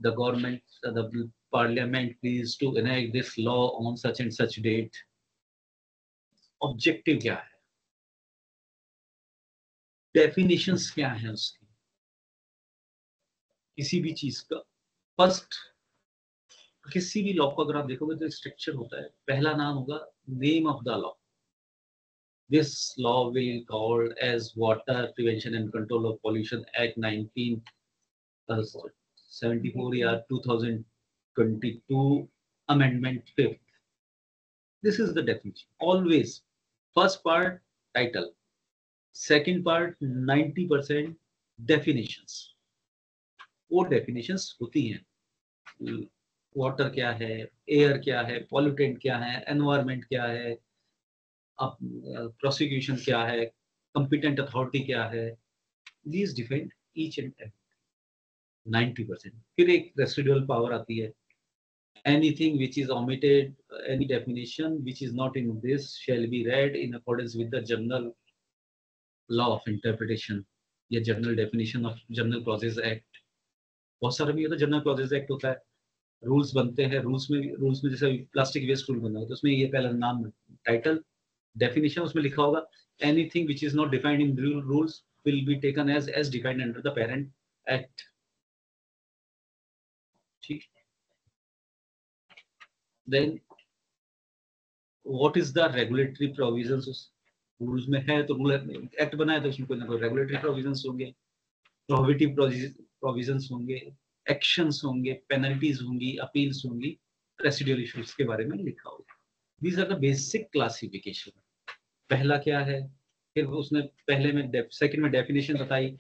The government, the parliament please to enact this law on such and such date. Objective क्या है? Definitions क्या है उसकी, किसी भी चीज का। First, किसी भी लॉ को अगर आप देखोगे तो स्ट्रक्चर होता है, पहला नाम होगा name of the law. This law will called as water prevention and control of pollution act 1974 या 2022 amendment 5th। This is the definition always. First part title, second part 90% definitions. वो डेफिनेशंस होती हैं, water क्या है, air क्या है, pollutant क्या है, एनवायरनमेंट क्या है, प्रोसिक्यूशन क्या है, कंपिटेंट अथॉरिटी क्या है, these define each and every 90%। फिर एक रेसिडुअल पावर आती है, anything which is omitted, any definition which is not in this shall be read in accordance with the general law of interpretation या general definition of general clauses act. बहुत सारा भी होता है, जनरल क्लॉजेज एक्ट होता है, rules बनते हैं, रूल्स में जैसे प्लास्टिक वेस्ट रूल बना है तो उसमें ये पहला नाम टाइटल डेफिनेशन, उसमें लिखा होगा anything which is not defined in rules will be taken as defined under the parent act. ठीक, then what is the regulatory provisions. Rules में है तो रूल एक्ट बनाया तो उसमें कोई ना कोई रेगुलेटरी प्रोविजंस होंगे, प्रोहिबिटिव प्रोविजंस होंगे, एक्शंस होंगे, पेनल्टीज होंगी, अपील्स होंगी, रेसिडुअल इश्यूज के बारे में लिखा होगा। These are the basic classification. पहला क्या है, फिर उसने पहले में सेकंड में डेफिनेशन बताई,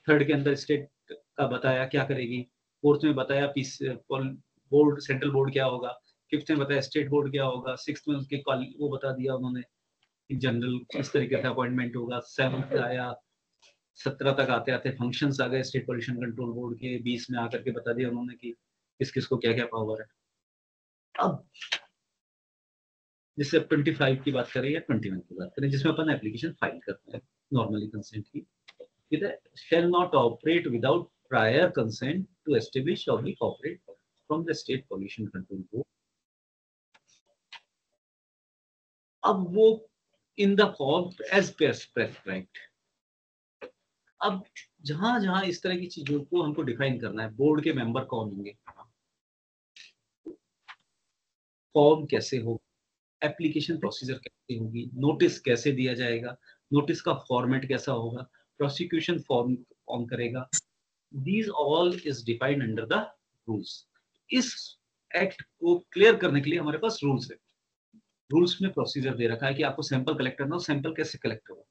थर्ड के अंदर स्टेट का बताया क्या करेगी, फोर्थ में बताया पीस बोर्ड सेंट्रल बोर्ड क्या होगा, फिफ्थ में बताया स्टेट बोर्ड क्या होगा, सिक्स्थ में उसके वो बता दिया उन्होंने जनरल किस तरीके से अपॉइंटमेंट होगा, सेवंथ आया 17 तक आते आते फंक्शंस आ गए स्टेट पॉल्यूशन कंट्रोल बोर्ड के, 20 में आकर के बता दिया उन्होंने कि किस किस को क्या क्या पावर है। अब जिससे 25 की बात करें या 21 की बात करें, जिसमें अपन एप्लीकेशन फाइल करते हैं नॉर्मली कंसेंट की, shall not operate without prior consent to establish or operate from the state pollution control board। अब वो in the form as prescribed. अब जहां जहां इस तरह की चीजों को हमको डिफाइन करना है, बोर्ड के मेंबर कौन होंगे, फॉर्म कैसे हो, एप्लीकेशन प्रोसीजर कैसे होगी, नोटिस कैसे दिया जाएगा, नोटिस का फॉर्मेट कैसा होगा, प्रोसिक्यूशन फॉर्म कौन करेगा, these all is defined under the rules. इस एक्ट को क्लियर करने के लिए हमारे पास रूल्स है। रूल्स में प्रोसीजर दे रखा है कि आपको सैंपल कलेक्ट करना हो, सैंपल कैसे कलेक्ट होगा।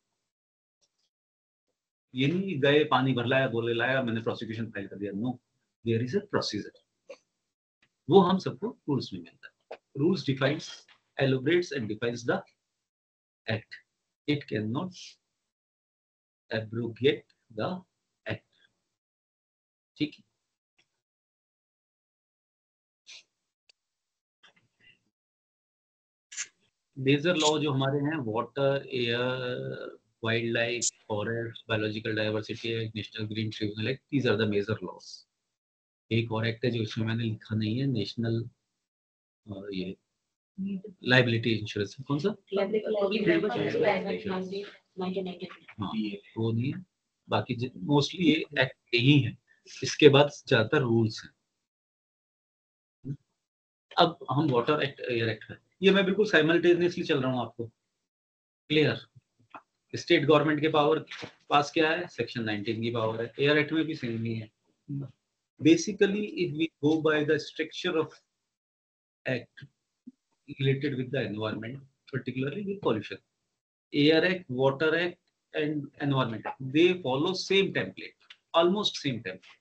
ये नहीं गए पानी भर लाया, बोले लाया, मैंने प्रोसिक्यूशन फाइल कर दिया, no, there is a procedure. वो हम सबको रूल्स में मिलता है। Rules defines, elaborates and defines the act. It cannot abrogate the act। ठीक है, मेजर लॉ जो हमारे हैं, water, air, wildlife, forest, biological diversity act, national green tribunal act, these are the major laws. एक और act है जो इसमें मैंने लिखा नहीं है, नेशनल ये लाइबिलिटी इंश्योरेंस, कौन सा, हाँ वो नहीं है, बाकी मोस्टली ये एक्ट यही है। इसके बाद ज्यादातर रूल्स हैं। अब हम वाटर एक्ट, एयर एक्ट है, ये मैं बिल्कुल साइमल्टेनियसली चल रहा हूँ आपको क्लियर। स्टेट गवर्नमेंट के पावर पास क्या है, सेक्शन 19 की पावर है, एयर एक्ट में भी सेम ही है। Basically if we go by the structure of act related with the environment, particularly with pollution, air act, water act and environment act, they follow same template, almost same template।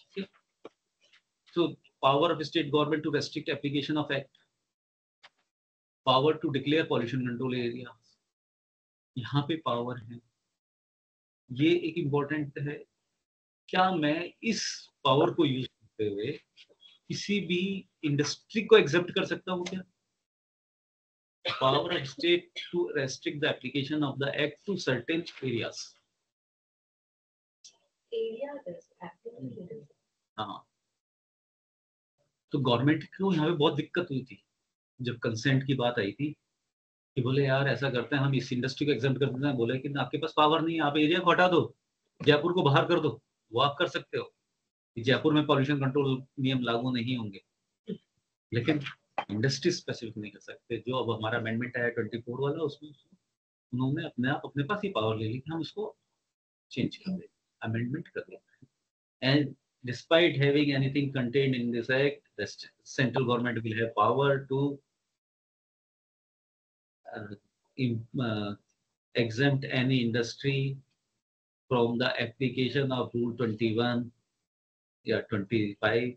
okay? So power of state government to restrict application of act, power to declare pollution control area, यहाँ पे power है। ये एक important है, क्या मैं इस power को यूज करते हुए किसी भी इंडस्ट्री को एक्सेप्ट कर सकता हूँ क्या? Power of state to restrict the application of the act to certain areas। हाँ, तो गवर्नमेंट को यहाँ पे बहुत दिक्कत हुई थी जब कंसेंट की बात आई थी, कि बोले यार ऐसा करते हैं हम इस इंडस्ट्री को एग्जाम कर देते हैं, बोले कि आपके पास पावर नहीं है, आप एरिया को हटा दो, जयपुर को बाहर कर दो, वो आप कर सकते हो, जयपुर में पॉल्यूशन कंट्रोल नियम लागू नहीं होंगे, लेकिन इंडस्ट्री स्पेसिफिक नहीं कर सकते। जो अब हमारा अमेंडमेंट आया 24 वाला, उसमें उन्होंने अपने आप अपने पास ही पावर ले ली कि हम उसको चेंज कर दें, अमेंडमेंट कर दें। And despite having anything contained in this act, the central government will have power to exempt any industry from the application of Rule 21 or 25.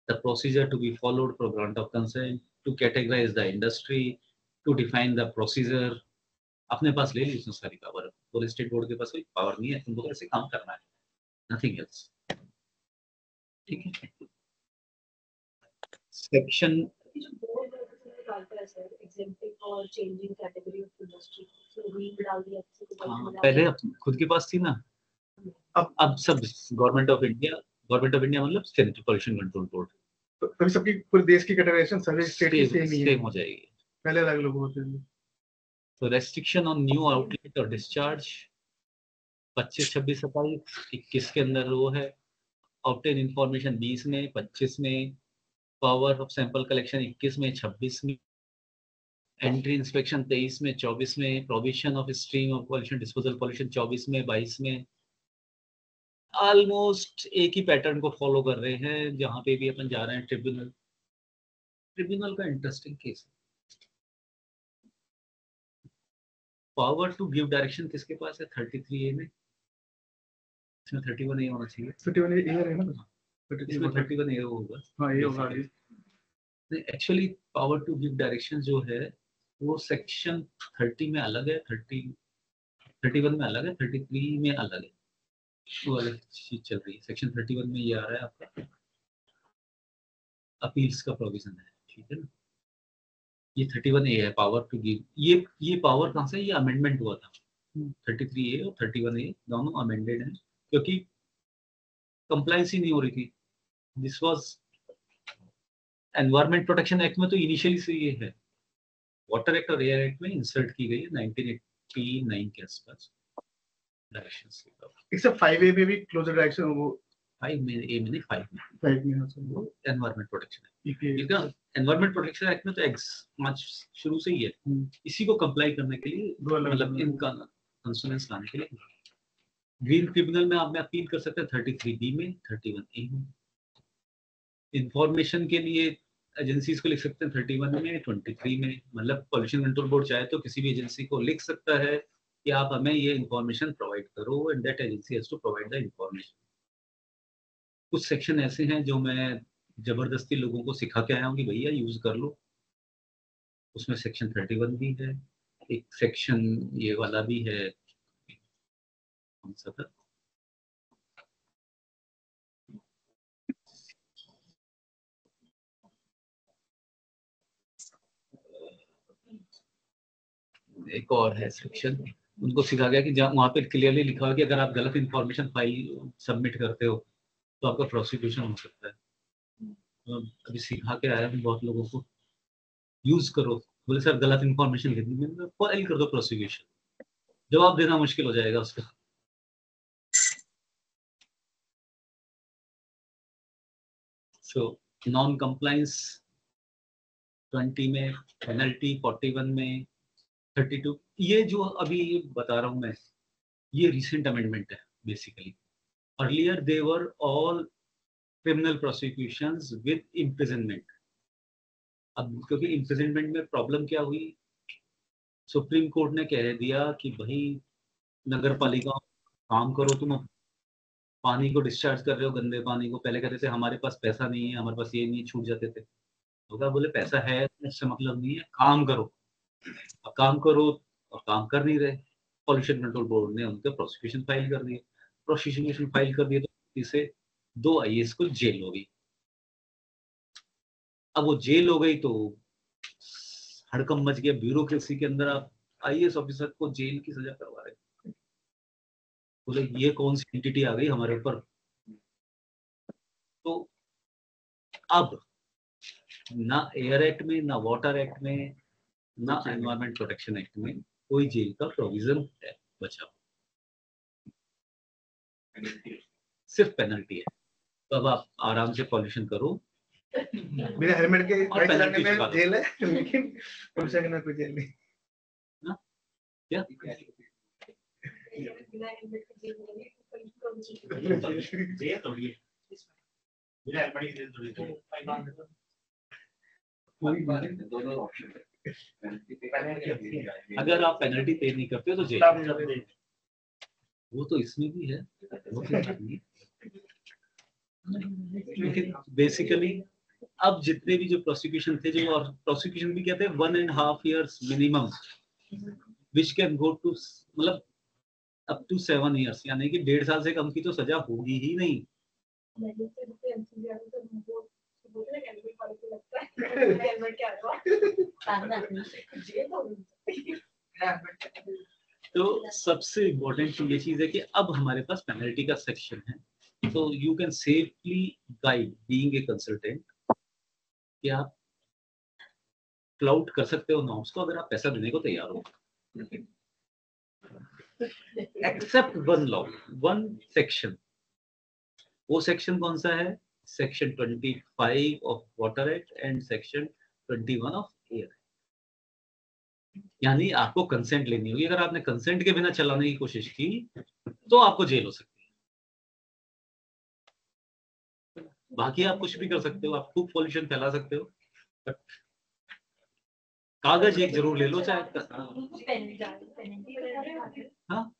The procedure to be followed for grant of consent, to categorize the industry, to define the procedure. अपने पास ले ली उसने सारी power. बोले state board के पास कोई power नहीं है, तुमको ऐसे काम करना है, नथिंग एल्स। ठीक है। सेक्शन पहले खुद के पास थी ना, अब सब गवर्नमेंट ऑफ इंडिया मतलब सेंट्रल पॉल्यूशन कंट्रोल बोर्ड, तो सबकी पूरे देश की कैटेगराइजेशन सभी स्टेट की सेम हो जाएगी, पहले अलग लोग होते थे। तो रेस्ट्रिक्शन ऑन न्यू आउटलेट और डिस्चार्ज 25, 26, 27, 21 के अंदर वो है, ऑब्टेन इंफॉर्मेशन 20 में, 25 में, पावर ऑफ सैंपल कलेक्शन 21 में, 26 में, एंट्री इंस्पेक्शन 23 में, 24 में, provision of stream of pollution disposal pollution 24 में, 22 में। ऑलमोस्ट एक ही पैटर्न को फॉलो कर रहे हैं। जहां पे भी अपन जा रहे हैं, ट्रिब्यूनल का इंटरेस्टिंग केस है। पावर टू गिव डायरेक्शन किसके पास है? 33A में, इसमें 31A होना चाहिए। 31A है ना, इसमें 31A होगा। हाँ ये होगा। Actually power to give direction जो है वो सेक्शन 30 में अलग है, 31 में अलग है, 33 में अलग है, वो अलग चीज चल रही है। सेक्शन 31 में ये आ रहा है आपका अपील्स का प्रोविजन है, ठीक है ना। ये 31A है, पावर टू गिव। ये पावर कहाँ से? ये अमेंडमेंट हुआ था। 33A और 31A दोनों अमेंडेड हैं, क्योंकि कंप्लायंस ही नहीं हो रही थी। This was environment protection act में तो इनिशियली से ये है, वाटर एक्ट और एयर एक्ट में इंसर्ट की गई है 1989 के आसपास डायरेक्शंस। एक्सेप्ट 5A में भी क्लोजर डायरेक्शन, वो 5 में, ए में नहीं, 5 में वो environment protection act. EPA environment protection act में तो शुरू से ही है। इसी को कंप्लाई करने के लिए, मतलब इनका कंसोनेंस लाने के लिए ग्रीन ट्रिब्यूनल में आप अपील कर सकते हैं 33B में, 31A में। इंफॉर्मेशन के लिए एजेंसीज को लिख सकते हैं 31 में, 23 में। मतलब पॉल्यूशन कंट्रोल बोर्ड चाहे तो किसी भी एजेंसी को लिख सकता है कि आप हमें ये इंफॉर्मेशन प्रोवाइड करो, and that agency has to provide the information. कुछ सेक्शन ऐसे हैं जो मैं जबरदस्ती लोगों को सिखा के आया हूँ कि भैया यूज कर लो, उसमें सेक्शन 31 भी है, एक सेक्शन ये वाला भी है, कौन सा था, एक और है सेक्शन। उनको सिखा गया कि वहाँ पे क्लियरली लिखा हुआ कि अगर आप गलत इंफॉर्मेशन फाइल सबमिट करते हो तो आपका प्रोसिक्यूशन हो सकता है। तो अभी सिखा के आया हूँ बहुत लोगों को, यूज करो। बोले सर गलत इंफॉर्मेशन लिख दी, मैंने फाइल कर दो प्रोसिक्यूशन, जवाब देना मुश्किल हो जाएगा उसका। सो नॉन कंप्लायंस 20 में, पेनल्टी 41 में, 32। ये जो अभी बता रहा हूँ मैं, ये रिसेंट अमेंडमेंट है basically. Earlier they were all criminal prosecutions with imprisonment. अब क्योंकि इम्प्रिजनमेंट में प्रॉब्लम क्या हुई, सुप्रीम कोर्ट ने कह दिया कि भाई नगर पालिका काम करो, तुम पानी को डिस्चार्ज कर रहे हो, गंदे पानी को। पहले कहते थे हमारे पास पैसा नहीं है, हमारे पास ये नहीं है, छूट जाते थे। तो बोले पैसा है इससे मतलब नहीं है, काम करो। अब काम करो और काम कर नहीं रहे, पॉल्यूशन कंट्रोल बोर्ड ने उनके प्रोसिक्यूशन फाइल कर दिए। प्रोसिक्यूशन फाइल कर दिए तो इसे 2 IAS को जेल हो गई। अब वो जेल हो गई तो हड़कंप मच गया ब्यूरोक्रेसी के अंदर। आप IAS ऑफिसर को जेल की सजा करवा रहे, बोले ये कौन सी एंटिटी आ गई हमारे ऊपर। तो अब ना एयर एक्ट में ना वाटर एक्ट में ना एनवायरमेंट प्रोटेक्शन एक्ट में कोई जेल का प्रोविजन है बचा, सिर्फ पेनल्टी है। तो अब आप आराम से पॉल्यूशन करो, बिना हेलमेट के और बाइक चलाने penalty में चुका दो। जेल है, लेकिन पोल्यूशन में कोई जेल नहीं। क्या दोनों ऑप्शन अगर आप पेनल्टी पे नहीं करते हो तो जेल, वो तो इसमें भी है, वो तो नहीं। लेकिन बेसिकली अब जितने भी जो प्रोसिक्यूशन थे, जो और प्रोसिक्यूशन भी कहते हैं 1.5 years minimum, which can go to मतलब अप टू 7 years, यानी कि 1.5 साल से कम की तो सजा होगी ही नहीं। तो सबसे इम्पोर्टेंट ये चीज है कि अब हमारे पास पेनल्टी का सेक्शन है, तो you can safely guide being a consultant कि आप क्लाउड कर सकते हो नॉर्म्स को अगर आप पैसा देने को तैयार हो। Except one law, one section. वो सेक्शन कौन सा है? Section 25 of water act and section 21 of air. यानी आपको कंसेंट लेनी होगी। अगर आपने कंसेंट के बिना चलाने की कोशिश की तो आपको जेल हो सकती है। बाकी आप कुछ भी कर सकते हो, आप खूब पॉल्यूशन फैला सकते हो, बट कागज एक जरूर ले लो चाहे। हाँ,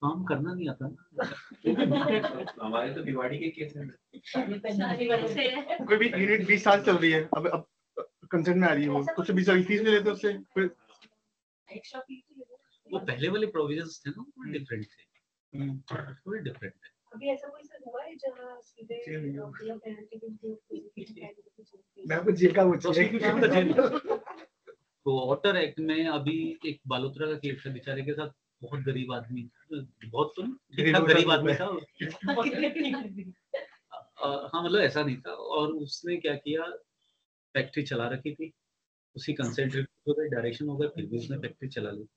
काम करना नहीं आता ना। हमारे तो दिवाली के केस है। कोई भी यूनिट 20 साल चल रही है, अब कंसेंट में आ रही है, वो कुछ 20 साल फीस ले लेते हैं उससे, फिर वो पहले वाले प्रोविजंस थे ना, वो डिफरेंट थे, थोड़े डिफरेंट है। अभी ऐसा कोई सा हुआ है जहाँ सीधे मैं आपको जेल का Prosecution का जेल। तो वाटर एक्ट में अभी एक बालोतरा का केस है, बेचारे के साथ बहुत गरीब आदमी, बहुत तो ठीक ठाक गरीब आदमी था। हाँ मतलब ऐसा नहीं था, और उसने क्या किया, फैक्ट्री चला रखी थी, उसी कंसेंट्रेट हो गए, डायरेक्शन हो गए, फिर भी उसने फैक्ट्री चला ली।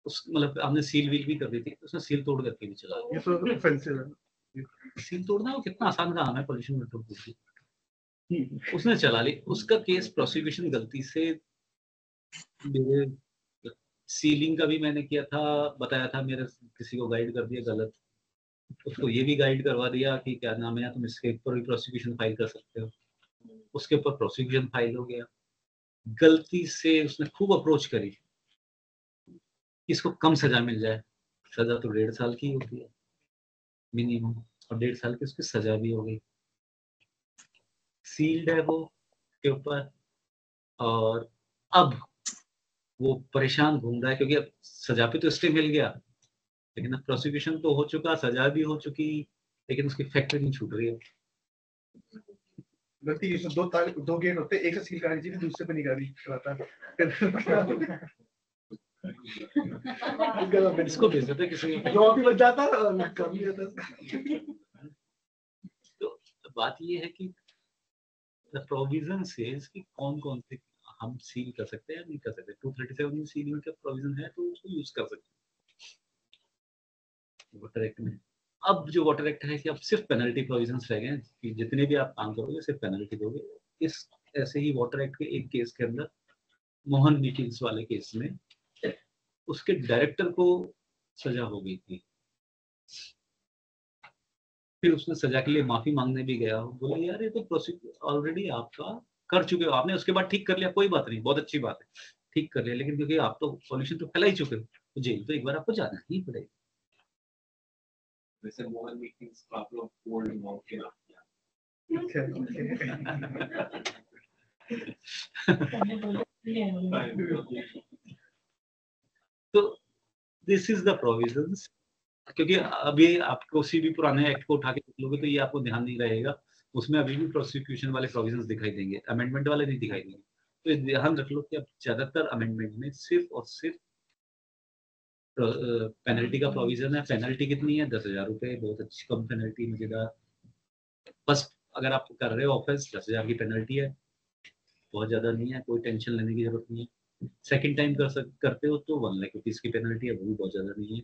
उस मतलब हमने सील वील भी कर दी थी, उसने सील तोड़ करके भी चला ये तो ऑफेंसिव है। लिया। सील तोड़ना वो कितना आसान काम है पॉल्यूशन कंट्रोल की। उसने चला ली, उसका केस प्रोसिक्यूशन गलती से, मेरे सीलिंग का भी मैंने किया था, बताया था, मेरे किसी को गाइड कर दिया गलत, उसको ये भी गाइड करवा दिया कि क्या नाम है, तुम इसके ऊपर भी प्रोसिक्यूशन फाइल कर सकते हो। उसके ऊपर प्रोसिक्यूशन फाइल हो गया। गलती से उसने खूब अप्रोच करी इसको कम सजा मिल जाए, सजा तो 1.5 साल की होती है मिनिमम, और 1.5 साल की उसकी सजा भी हो गई। सील्ड है वो के ऊपर, और अब वो परेशान घूम रहा है क्योंकि अब सजा पे तो स्टे मिल गया, लेकिन अब प्रोसिक्यूशन तो हो चुका, सजा भी हो चुकी, लेकिन उसकी फैक्ट्री नहीं छूट रही है। गलती इसमें दो गेट होते हैं, एक से सील करानी चाहिए, दूसरे पे नहीं कराता। इसको भेज देते किसी को। जॉब भी बच जाता और काम भी होता। तो बात ये है कि द प्रोविजन सेज कि कौन कौन से हम सील कर सकते हैं, नहीं कर सकते। 237 में सीलिंग का प्रोविजन है तो उसको यूज कर सकते हैं वाटर एक्ट में। अब जो वाटर एक्ट है कि अब सिर्फ पेनल्टी प्रोविजंस रह गए कि जितने भी आप काम करोगे सिर्फ पेनल्टी दोगे। इस ऐसे ही वाटर एक्ट के एक केस के अंदर, मोहन निखिल्स वाले केस में, उसके डायरेक्टर को सजा हो गई थी, फिर उसने सजा के लिए माफी मांगने भी गया, बोले यार ये तो प्रोसिक्यूशन ऑलरेडी आपका कर चुके हो आपने, उसके बाद ठीक कर लिया, कोई बात नहीं, बहुत अच्छी बात है, ठीक कर लिया, लेकिन क्योंकि आप तो पॉल्यूशन तो फैला ही चुके हो तो जेल तो एक बार आपको जाना ही पड़ेगा। वैसे मोहन मीटिंग्स को आप लोग ओल्ड मॉक के नाम किया। तो दिस इज द प्रोविजंस, क्योंकि अभी आप किसी भी पुराने एक्ट को उठा के देख लोगे तो ये आपको ध्यान नहीं रहेगा, उसमें अभी भी प्रोसिक्यूशन वाले प्रोविजंस दिखाई देंगे, अमेंडमेंट वाले नहीं दिखाई देंगे। तो ये ध्यान रख लो कि अब ज्यादातर अमेंडमेंट में सिर्फ और सिर्फ पेनल्टी का प्रोविजन है। पेनल्टी कितनी है? 10,000 रुपए, बहुत अच्छी कम पेनल्टी, मजेदार। बस अगर आप कर रहे हो ऑफेंस 10,000 की पेनल्टी है, बहुत ज्यादा नहीं है, कोई टेंशन लेने की जरूरत नहीं है। सेकंड टाइम करते हो तो 1 लाख रुपीज की पेनल्टी है, वो भी बहुत ज्यादा नहीं है।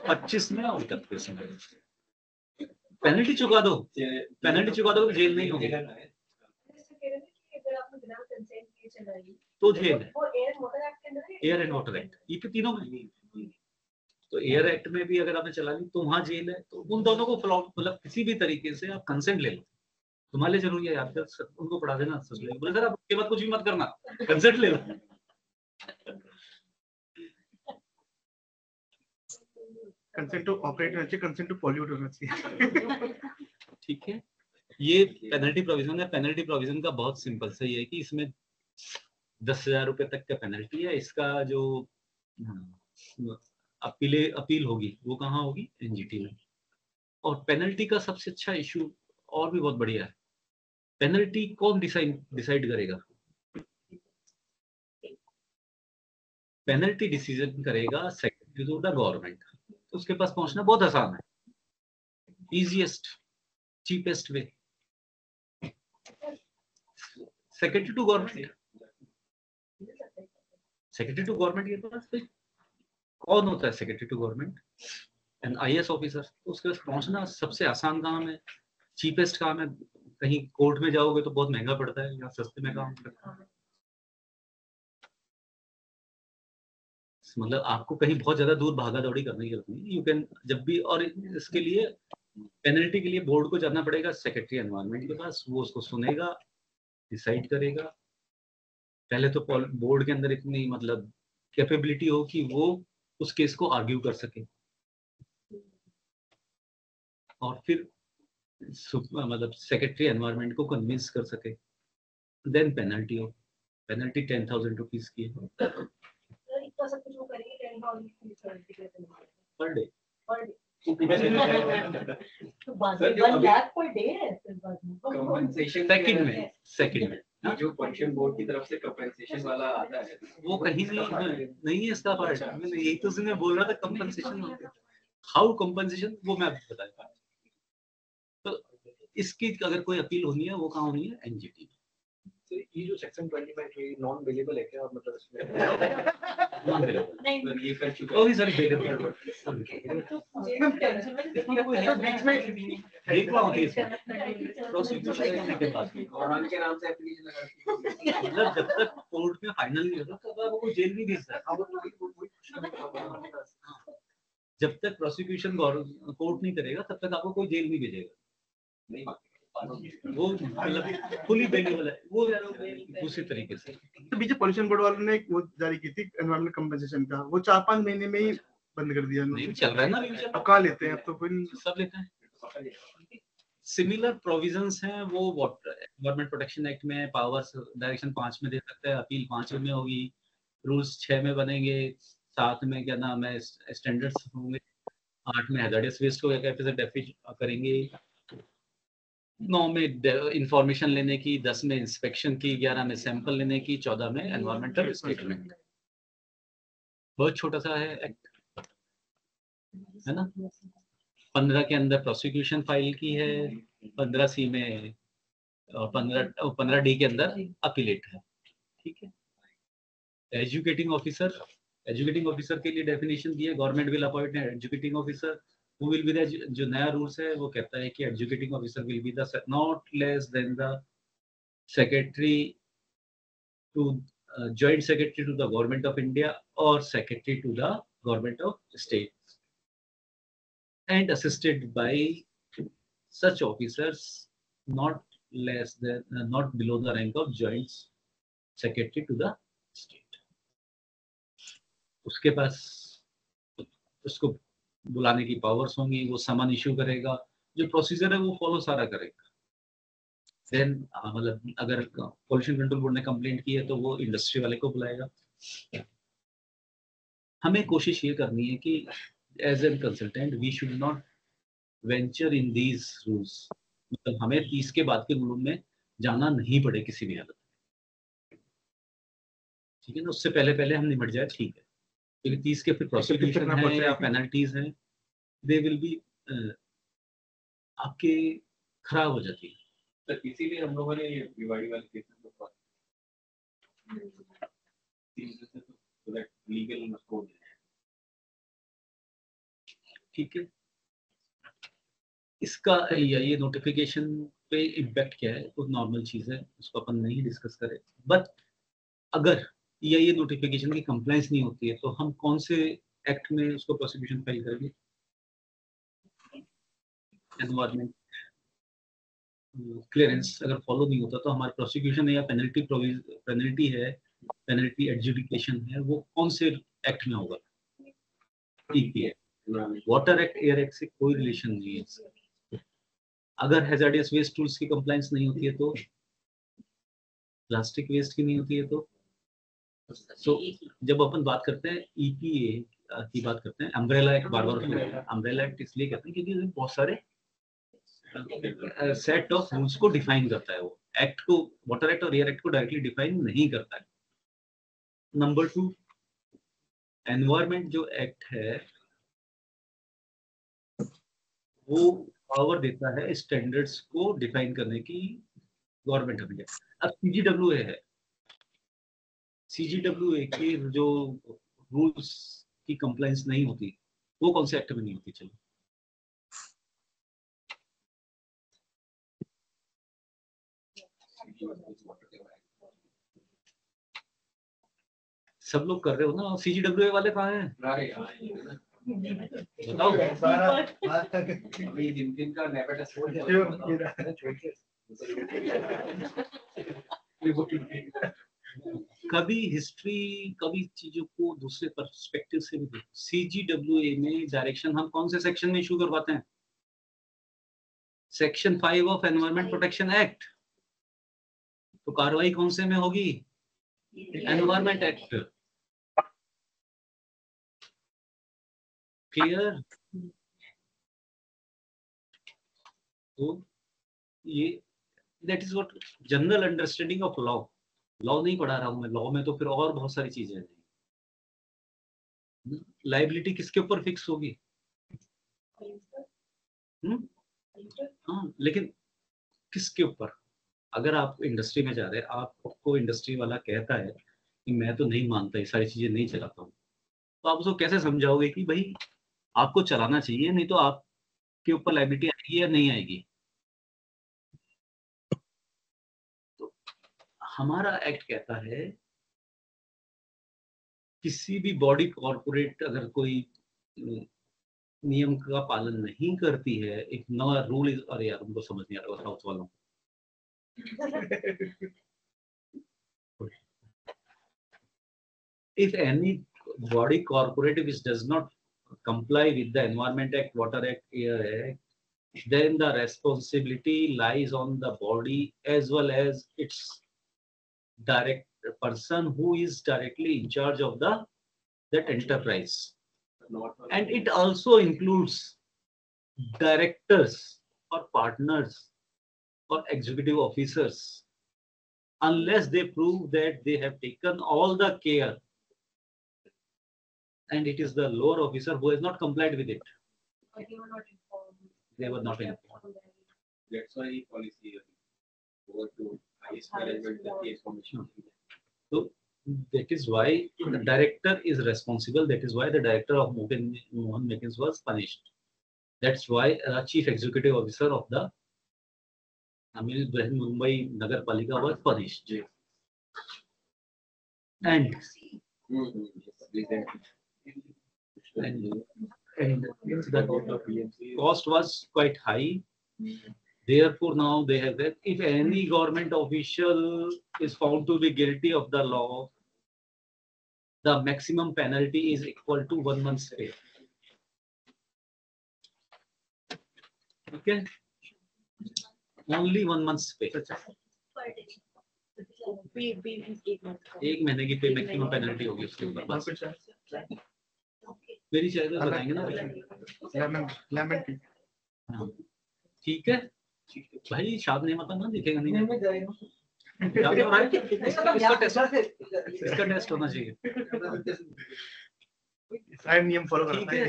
25 में और 31 में पेनल्टी चुका दो, तो जेल नहीं होगी, तो जेल है। एयर एंड वाटर एक्ट, ये तो तीनों में। तो एयर एक्ट में भी अगर आपने चला ली तो वहां जेल है। तो उन दोनों को मतलब किसी भी तरीके से आप कंसेंट ले लो, तुम्हारे लिए जरूरी है यार, उनको पढ़ा देना। बोले सर आप उसके बाद कुछ भी मत करना, कंसेंट ले लो। कंसेंट टू ऑपरेट होना चाहिए, कंसेंट टू पॉल्यूट होना चाहिए। ठीक है, ये पेनल्टी प्रोविजन है। पेनल्टी प्रोविजन का बहुत सिंपल सा ये है कि इसमें 10,000 रुपए तक का पेनल्टी है। इसका जो अपील होगी वो कहाँ होगी? एनजीटी में। और पेनल्टी का सबसे अच्छा इशू और भी बहुत बढ़िया है, पेनल्टी कौन डिसाइड करेगा? पेनल्टी डिसीजन करेगा सेक्रेटरी टू द गवर्नमेंट। तो उसके पास पहुंचना बहुत आसान है, easiest cheapest way, secretary to government. Secretary to government के पास कौन होता है? Secretary to government and IAS officer. तो उसके पास पहुंचना सबसे आसान काम है, चीपेस्ट काम है। कहीं कोर्ट में जाओगे तो बहुत महंगा पड़ता है, यहाँ सस्ते में काम करता है। मतलब आपको कहीं बहुत ज्यादा दूर भागा दौड़ी करने की जरूरत नहीं, यू कैन जब भी। और इसके लिए पेनल्टी के लिए बोर्ड को जाना पड़ेगा सेक्रेटरी एनवायरनमेंट के पास, वो उसको सुनेगा, डिसाइड करेगा। पहले तो बोर्ड के अंदर इतनी मतलब कैपेबिलिटी हो कि वो उस केस को आर्ग्यू कर सके, और फिर मतलब सेक्रेटरी एनवायरनमेंट को कन्विंस कर सके, देन पेनल्टी हो। पेनल्टी 10,000 रुपीज की है पर डे। सेकंड में जो क्वेश्चन बोर्ड की तरफ से कंपनसेशन वाला आता है वो कहीं नहीं है इसका पार्ट। मैंने यही तो उसने बोल रहा था कंपनसेशन, हाउ कंपनसेशन, वो मैं आपको बताया। तो इसकी अगर कोई अपील होनी है वो कहाँ होनी है? एनजीटी। ये जो सेक्शन 25 है नॉन वेलेबल है क्या? मतलब इसमें नहीं ये कर चुका ओ सर बेलेबल गवर्नमेंट के नाम से एप्लीकेशन लगा मतलब जब तक कोर्ट में फाइनल नहीं होता तब तक वो जेल नहीं भेज सकता। जब तक प्रोसिक्यूशन कोर्ट नहीं करेगा तब तक आपको कोई जेल नहीं भेजेगा। नहीं वो मतलब फुली बेलेबल है वो दूसरी तरीके से। तो बीच पॉल्यूशन बोर्ड वालों ने वो जारी की थी एनवायरमेंट कंपनसेशन का, वो 4-5 महीने में ही बंद कर दिया। नहीं चल रहा है ना, अब कहाँ लेते हैं? अब तो कोई सब लेते हैं। सिमिलर प्रोविजंस हैं वो गवर्नमेंट प्रोटेक्शन एक्ट में, पावर्स डायरेक्शन 5 में दे सकता है, अपील 5 में होगी, रूल्स 6 में बनेंगे, 7 में क्या नाम है स्टैंडर्ड्स होंगे, 8 में हैजार्डियस वेस्ट को कैसे डेफिनेशन करेंगे, 9 में इंफॉर्मेशन लेने की, 10 में इंस्पेक्शन की, 11 में सैंपल लेने की, 14 में एनवायरमेंटल स्टेटमेंट। बहुत छोटा सा है एक्ट, है ना। 15 के अंदर प्रोसिक्यूशन फाइल की है, 15C में और 15D के अंदर अपीलेट है। ठीक है। एजुकेटिंग ऑफिसर के लिए डेफिनेशन दी है, government will appoint educating officer who will be the, जो नया रूल्स है वो कहता है कि educating officer will be the not less than the secretary to joint secretary to the government of India और secretary to the government of state and assisted by such officers not less than not below the rank of joint secretary to the state। उसके पास उसको बुलाने की powers होंगी, वो समन issue करेगा, जो procedure है वो फॉलो सारा करेगा। देन मतलब अगर पोल्यूशन कंट्रोल बोर्ड ने कंप्लेंट की है तो वो इंडस्ट्री वाले को बुलाएगा। हमें कोशिश ये करनी है कि as an consultant we should not venture in these rules, मतलब हमें 30 के बाद के रूल में जाना नहीं पड़े किसी भी हालत में। ठीक है ना, उससे पहले पहले हम निपट जाए, ठीक है। क्योंकि 30 के फिर प्रोसिक्यूशन है या पेनल्टीज हैं, दे विल बी आपके खराब हो जाती है। तो इसीलिए हम लोगों ने ये विवादी वाले केसेस को so that legal code है। ठीक है, इसका ये नोटिफिकेशन पे इम्पैक्ट क्या है तो नॉर्मल चीज है, उसको अपन नहीं डिस्कस करें। बट अगर ये नोटिफिकेशन की कंप्लायंस नहीं होती है तो हम कौन से एक्ट में उसको प्रोसिक्यूशन फाइल करेंगे? एनवायरमेंट क्लियरेंस अगर फॉलो नहीं होता तो हमारा प्रोसिक्यूशन है या पेनल्टी है, पेनल्टी एडजुडिकेशन है, वो कौन से एक्ट में होगा? EPA, water act, air act से कोई रिलेशन नहीं है। अगर हैजार्डियस वेस्ट टूल्स की कंप्लायंस नहीं होती है तो, प्लास्टिक वेस्ट की नहीं होती है तो जब अपन बात करते हैं ईपीए की बात करते हैं, अम्ब्रेला एक्ट बार बार अम्ब्रेला एक्ट इसलिए कहते हैं क्योंकि बहुत सारे सेट ऑफ रूल्स को डिफाइन करता है। वो एक्ट को, वाटर एक्ट और एयर एक्ट को डायरेक्टली डिफाइन नहीं करता है। नंबर 2, एनवायरमेंट जो एक्ट है वो पावर देता है स्टैंडर्ड्स को डिफाइन करने की गवर्नमेंट हमें। अब सीजीडब्ल्यूए है, सीजीडब्ल्यूए के जो रूल्स की कंप्लायंस नहीं होती वो कौन से एक्ट में नहीं होती? चलो सब लोग कर रहे हो ना, सीजीडब्ल्यूए वाले कहाँ हैं? बताओ। अभी जिन का नेपेटा कभी हिस्ट्री, कभी चीजों को दूसरे पर्सपेक्टिव से भी देखो। सीजीडब्ल्यूए में डायरेक्शन हम कौन से सेक्शन में इशू करवाते हैं? Section 5 of environment protection act. तो कार्रवाई कौन से में होगी? Environment act. क्लियर? तो ये that is what general understanding of law. Law नहीं पढ़ा रहा हूं मैं, लॉ में तो फिर और बहुत सारी चीजें हैं। लायबिलिटी किसके ऊपर फिक्स होगी? हाँ, लेकिन किसके ऊपर? अगर आप इंडस्ट्री में जा रहे हैं, आपको इंडस्ट्री वाला कहता है कि मैं तो नहीं मानता, ये सारी चीजें नहीं चलाता हूँ, तो आप उसको कैसे समझाओगे कि भाई आपको चलाना चाहिए, नहीं तो आपके ऊपर लायबिलिटी आएगी या नहीं आएगी? तो हमारा एक्ट कहता है किसी भी बॉडी कॉर्पोरेट अगर कोई नियम का पालन नहीं करती है, एक नया रूल इज, अरे यार उनको समझ नहीं आ रहा साउथ वालों को। If any body corporate which does not comply with the Environment Act, Water Act, Air Act, then the responsibility lies on the body as well as its direct person who is directly in charge of that enterprise. And it also includes directors or partners or executive officers, unless they prove that they have taken all the care and it is the lower officer who has not complied with it. They were not informed. That's why policy over to highest management the information. So that is why the director is responsible. That is why the director of Mohan Mekins was punished. That's why the chief executive officer of the Amil Mumbai Nagar Palika was punished. And the cost was quite high. Therefore, now they have that if any government official is found to be guilty of the law, the maximum penalty is equal to 1 month's pay. Okay? Only 1 month's pay. एक महीने की पे maximum penalty होगी उसके ऊपर बस। मेरी चाय तो बताएंगे ना हाँ, ठीक है भाई, शाद नहीं मतलब ना दिखेगा नहीं। इसका टेस्ट होना चाहिए। नियम फॉलो करना है।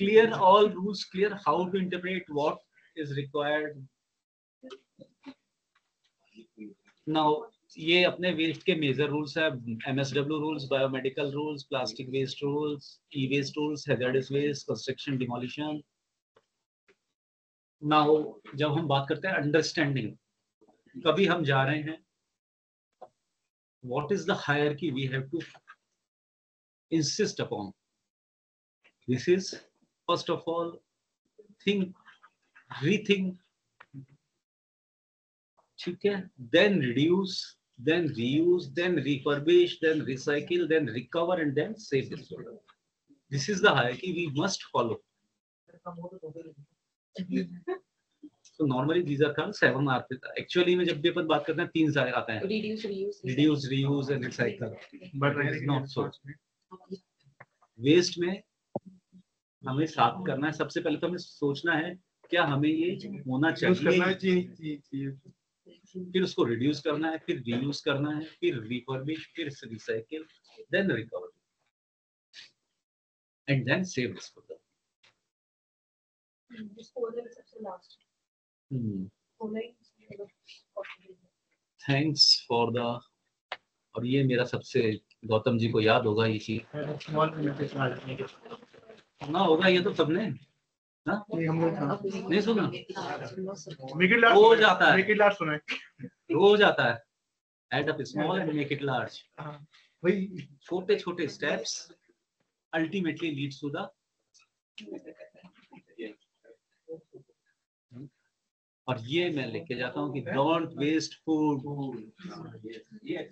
clear, all rules clear, how to interpret what is required. Now ये अपने वेस्ट के मेजर रूल्स है, MSW rules, biomedical rules, plastic waste rules, E waste rules, hazardous waste, construction demolition. Now जब हम बात करते हैं अंडरस्टैंडिंग, कभी हम जा रहे हैं, what is the hierarchy we have to insist upon? This is first of all think, rethink, ठीक है, then reduce, then reuse, then refurbish, then recycle, then recover, and then save this product. This is the hierarchy we must follow. So normally these are called 7 R. Actually में जब भी अपन बात करते हैं 3 सारे आते हैं, reduce, reuse and recycle. But it is not so. Waste में हमें साफ करना है, सबसे पहले तो हमें सोचना है क्या हमें ये होना चाहिए, फिर उसको रिड्यूस करना है, फिर रीयूज करना है, फिर रिफर्बिश, फिर recycle, then recover and then save this product. Thanks for the, और ये मेरा सबसे, गौतम जी को याद होगा ये चीज ना, होगा ये तो सबने ना, नहीं सुना, हो जाता है, हो जाता है, add up small and make it large. वही छोटे छोटे steps ultimately leads to the, और ये मैं लेके जाता हूँ कि don't waste food,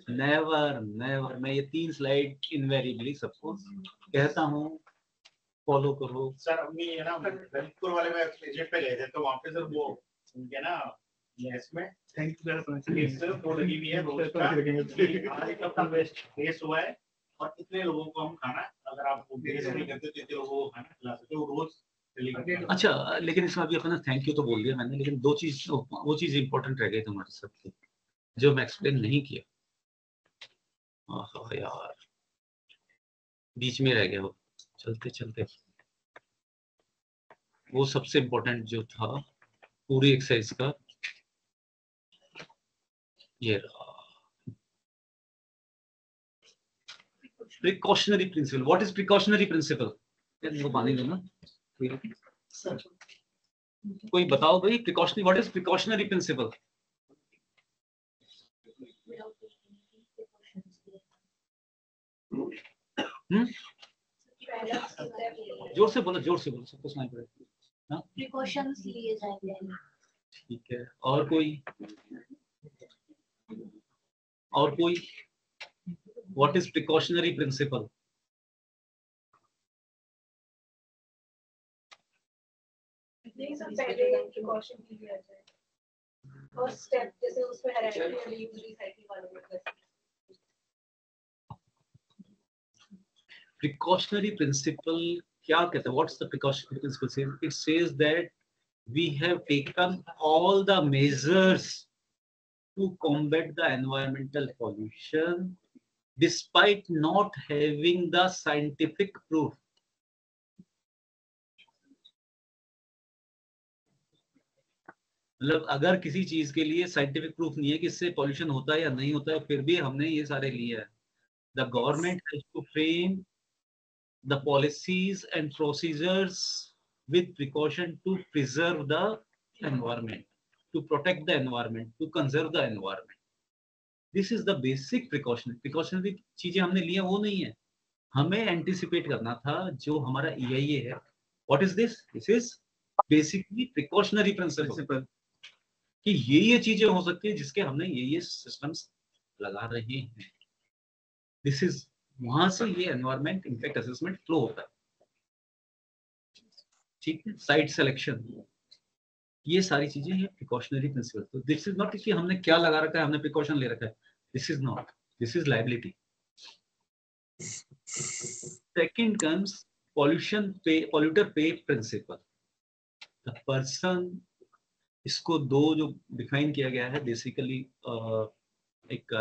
never never. मैं ये 3 स्लाइड इनवेरिएबली सबको कहता हूँ, फॉलो करो. सर हमने ये ना ललितपुर वाले में प्रोजेक्ट पे गए थे, तो वहाँ पे सर वो उनके ना इसमें सिर्फ वो लगी हुई है रोज का, आज का वेस्ट वेस्ट हुआ है और इतने लोगों को हम खाना, अगर आप वेस्ट नहीं करते तो इतने लोगों को खाना खिला सकते हो रोज. अच्छा, लेकिन इसमें अभी अपना थैंक यू तो बोल दिया मैंने, लेकिन 2 चीज, वो चीज इंपॉर्टेंट रह गई तुम्हारे सबके, जो मैं एक्सप्लेन नहीं किया. यार बीच में रह गया वो, चलते चलते. वो सबसे इम्पोर्टेंट जो था पूरी एक्सरसाइज का, ये precautionary principle. What is precautionary principle? इनको पानी देना कोई बताओ भाई, precautionary, what is precautionary principle? जोर से बोलो, जोर से बोलो, सबको सुनाई पड़ेगा. प्रिकॉशंस लिए जाएंगे. ठीक है, और कोई, और कोई? What is precautionary principle? पहले प्रिकॉशन लिया जाए और स्टेप जैसे उसमें हेरेडिटरी रीयूज रिसाइकिल वाले में. Precautionary principle क्या कहता है? What's the precautionary principle? It says that we have taken all the measures to combat the environmental pollution despite not having the scientific proof. मतलब अगर किसी चीज के लिए साइंटिफिक प्रूफ नहीं है कि इससे पॉल्यूशन होता है या नहीं होता है, फिर भी हमने ये सारे लिए हैं. The government has to frame the policies and procedures with precaution to preserve the environment, to protect the environment, to conserve the environment. This is the basic precaution. Precautionary चीजें हमने लिए वो नहीं है, हमें एंटिसिपेट करना था जो हमारा EIA है. What is this? This is basically precautionary principle कि ये चीजें हो सकती है जिसके हमने ये सिस्टम्स लगा रहे हैं. दिस इज, वहां से ये एनवायरमेंट इम्पैक्ट असेसमेंट फ्लो होता है. ठीक है, साइट सिलेक्शन, ये सारी चीजें ये प्रिकॉशनरी प्रिंसिपल. तो दिस इज नॉट कि हमने क्या लगा रखा है, हमने प्रिकॉशन ले रखा है. This is not, this is liability. Second comes polluter pay principle. The person, इसको 2 जो डिफाइन किया गया है बेसिकली, एक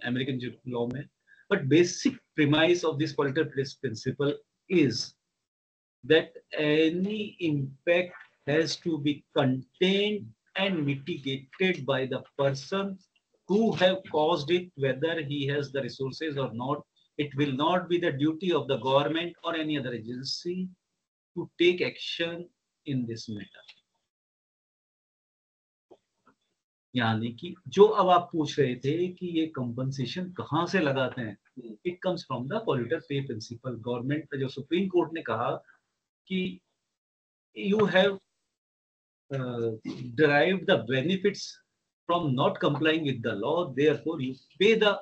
अमेरिकन लॉ में, but basic premise of this polluter pays principle is that any impact has to be contained and mitigated by the person who have caused it, whether he has the resources or not. It will not be the duty of the government or any other agency to take action in this matter. यानी कि जो अब आप पूछ रहे थे कि ये कंपनसेशन कहाँ से लगाते हैं, it comes from the polluter पे प्रिंसिपल. गवर्नमेंट जो सुप्रीम कोर्ट ने कहा कि you have derived the benefits from not complying with the law, therefore you pay the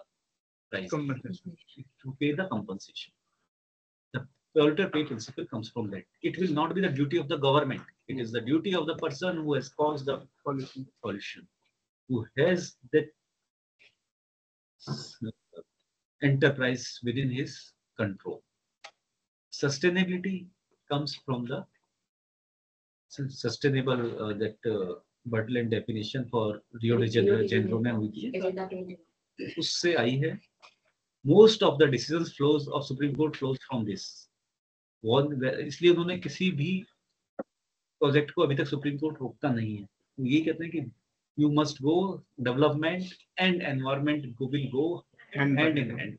price, to pay the compensation. The polluter pay principle comes from that. It will not be the duty of the government. It is the duty of the person who has caused the pollution, who has that enterprise within his control. Sustainability comes from the sustainable Berlin definition for Rio de Janeiro में हुई थी, उससे आई है. Most of the decisions flows of Supreme Court flows from this. इसलिए उन्होंने किसी भी project को अभी तक सुप्रीम कोर्ट रोकता नहीं है. ये कहते हैं कि you must go, development and environment will go hand in hand.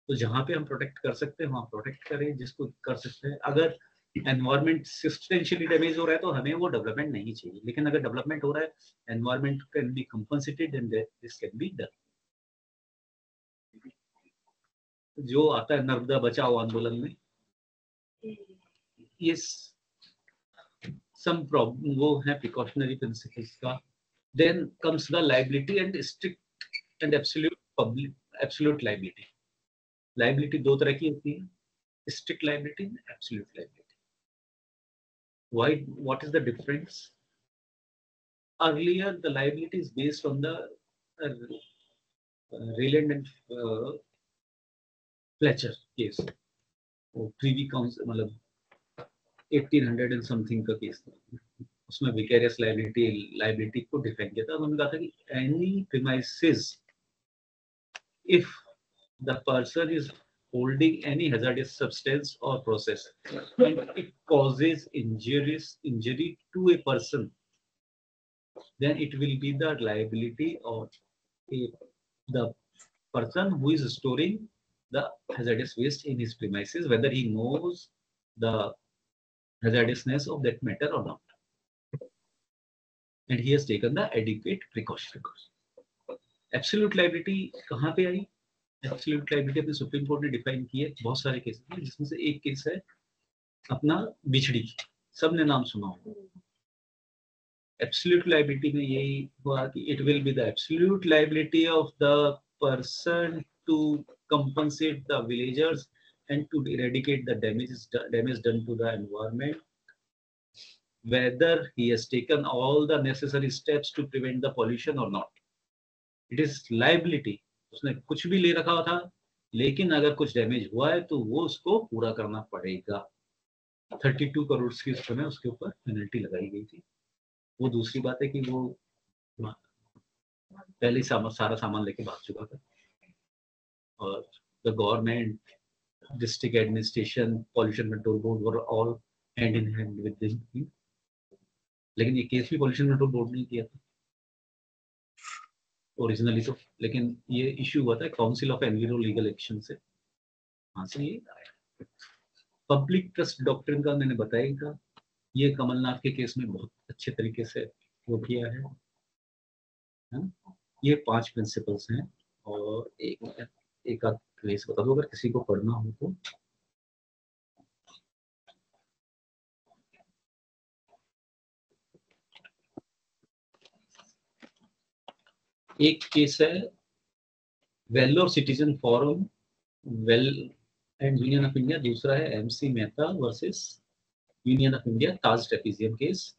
तो जहाँ पे हम प्रोटेक्ट कर सकते हैं वहाँ प्रोटेक्ट करें, जिसको कर सकते हैं. अगर एनवायरमेंट सब्सटेंशियली डैमेज हो रहा है तो हमें वो डेवलपमेंट नहीं चाहिए, लेकिन अगर डेवलपमेंट हो रहा है environment can be compensated and this can be done. जो आता है नर्मदा बचाओ आंदोलन में, ये सम प्रॉब्लम वो है प्रिकॉशनरी प्रिंसिपल्स का. Then comes the liability and strict and absolute liability. Liability दो तरह की होती है, strict liability and absolute liability. Why? What is the difference? Earlier, the liability is based on the Rayland and Fletcher case. Privy Council, मतलब 1800 and something का case था. उसमें vicarious liability को डिफाइन किया था. उन्होंने कहा था कि any premises, if the person is holding any hazardous substance or process and it causes injury to a person, then it will be the liability of the person who is storing the hazardous waste in his premises, whether he knows the hazardousness of that matter or not, and he has taken the adequate precaution. Absolute liability कहाँ पे आई? Absolute liability अपने supreme court ने define की है बहुत सारे cases में, जिसमें से एक केस है अपना बिछड़ी, सबने नाम सुना होगा. एब्सोल्यूट लायबिलिटी में यही हुआ कि it will be the absolute liability of the person to compensate the villagers and to eradicate the damage done to the environment, whether he has taken all the necessary steps to prevent the pollution or not. It is liability. उसने कुछ भी ले रखा था, लेकिन अगर कुछ damage हुआ है तो वो उसको पूरा करना पड़ेगा. 32 करोड़ की उस समय उसके ऊपर पेनल्टी लगाई गई थी. वो दूसरी बात है कि वो पहले सारा सामान लेके भाग चुका था, और the government, district administration, pollution control board were all hand in hand with this. लेकिन ये केस भी पॉल्यूशन कंट्रोल बोर्ड ने किया था ओरिजिनली तो, लेकिन ये इश्यू हुआ था council of environmental legal action से. वहां से ये आया. पब्लिक ट्रस्ट डॉक्ट्रिन का मैंने बताया था, ये कमलनाथ के केस में बहुत अच्छे तरीके से वो किया है. ये 5 प्रिंसिपल्स हैं, और एक आध केस बता दो अगर किसी को पढ़ना हो तो. एक केस है Vellore citizen forum well and union of India, दूसरा है MC Mehta versus union of India Taj trapezium case.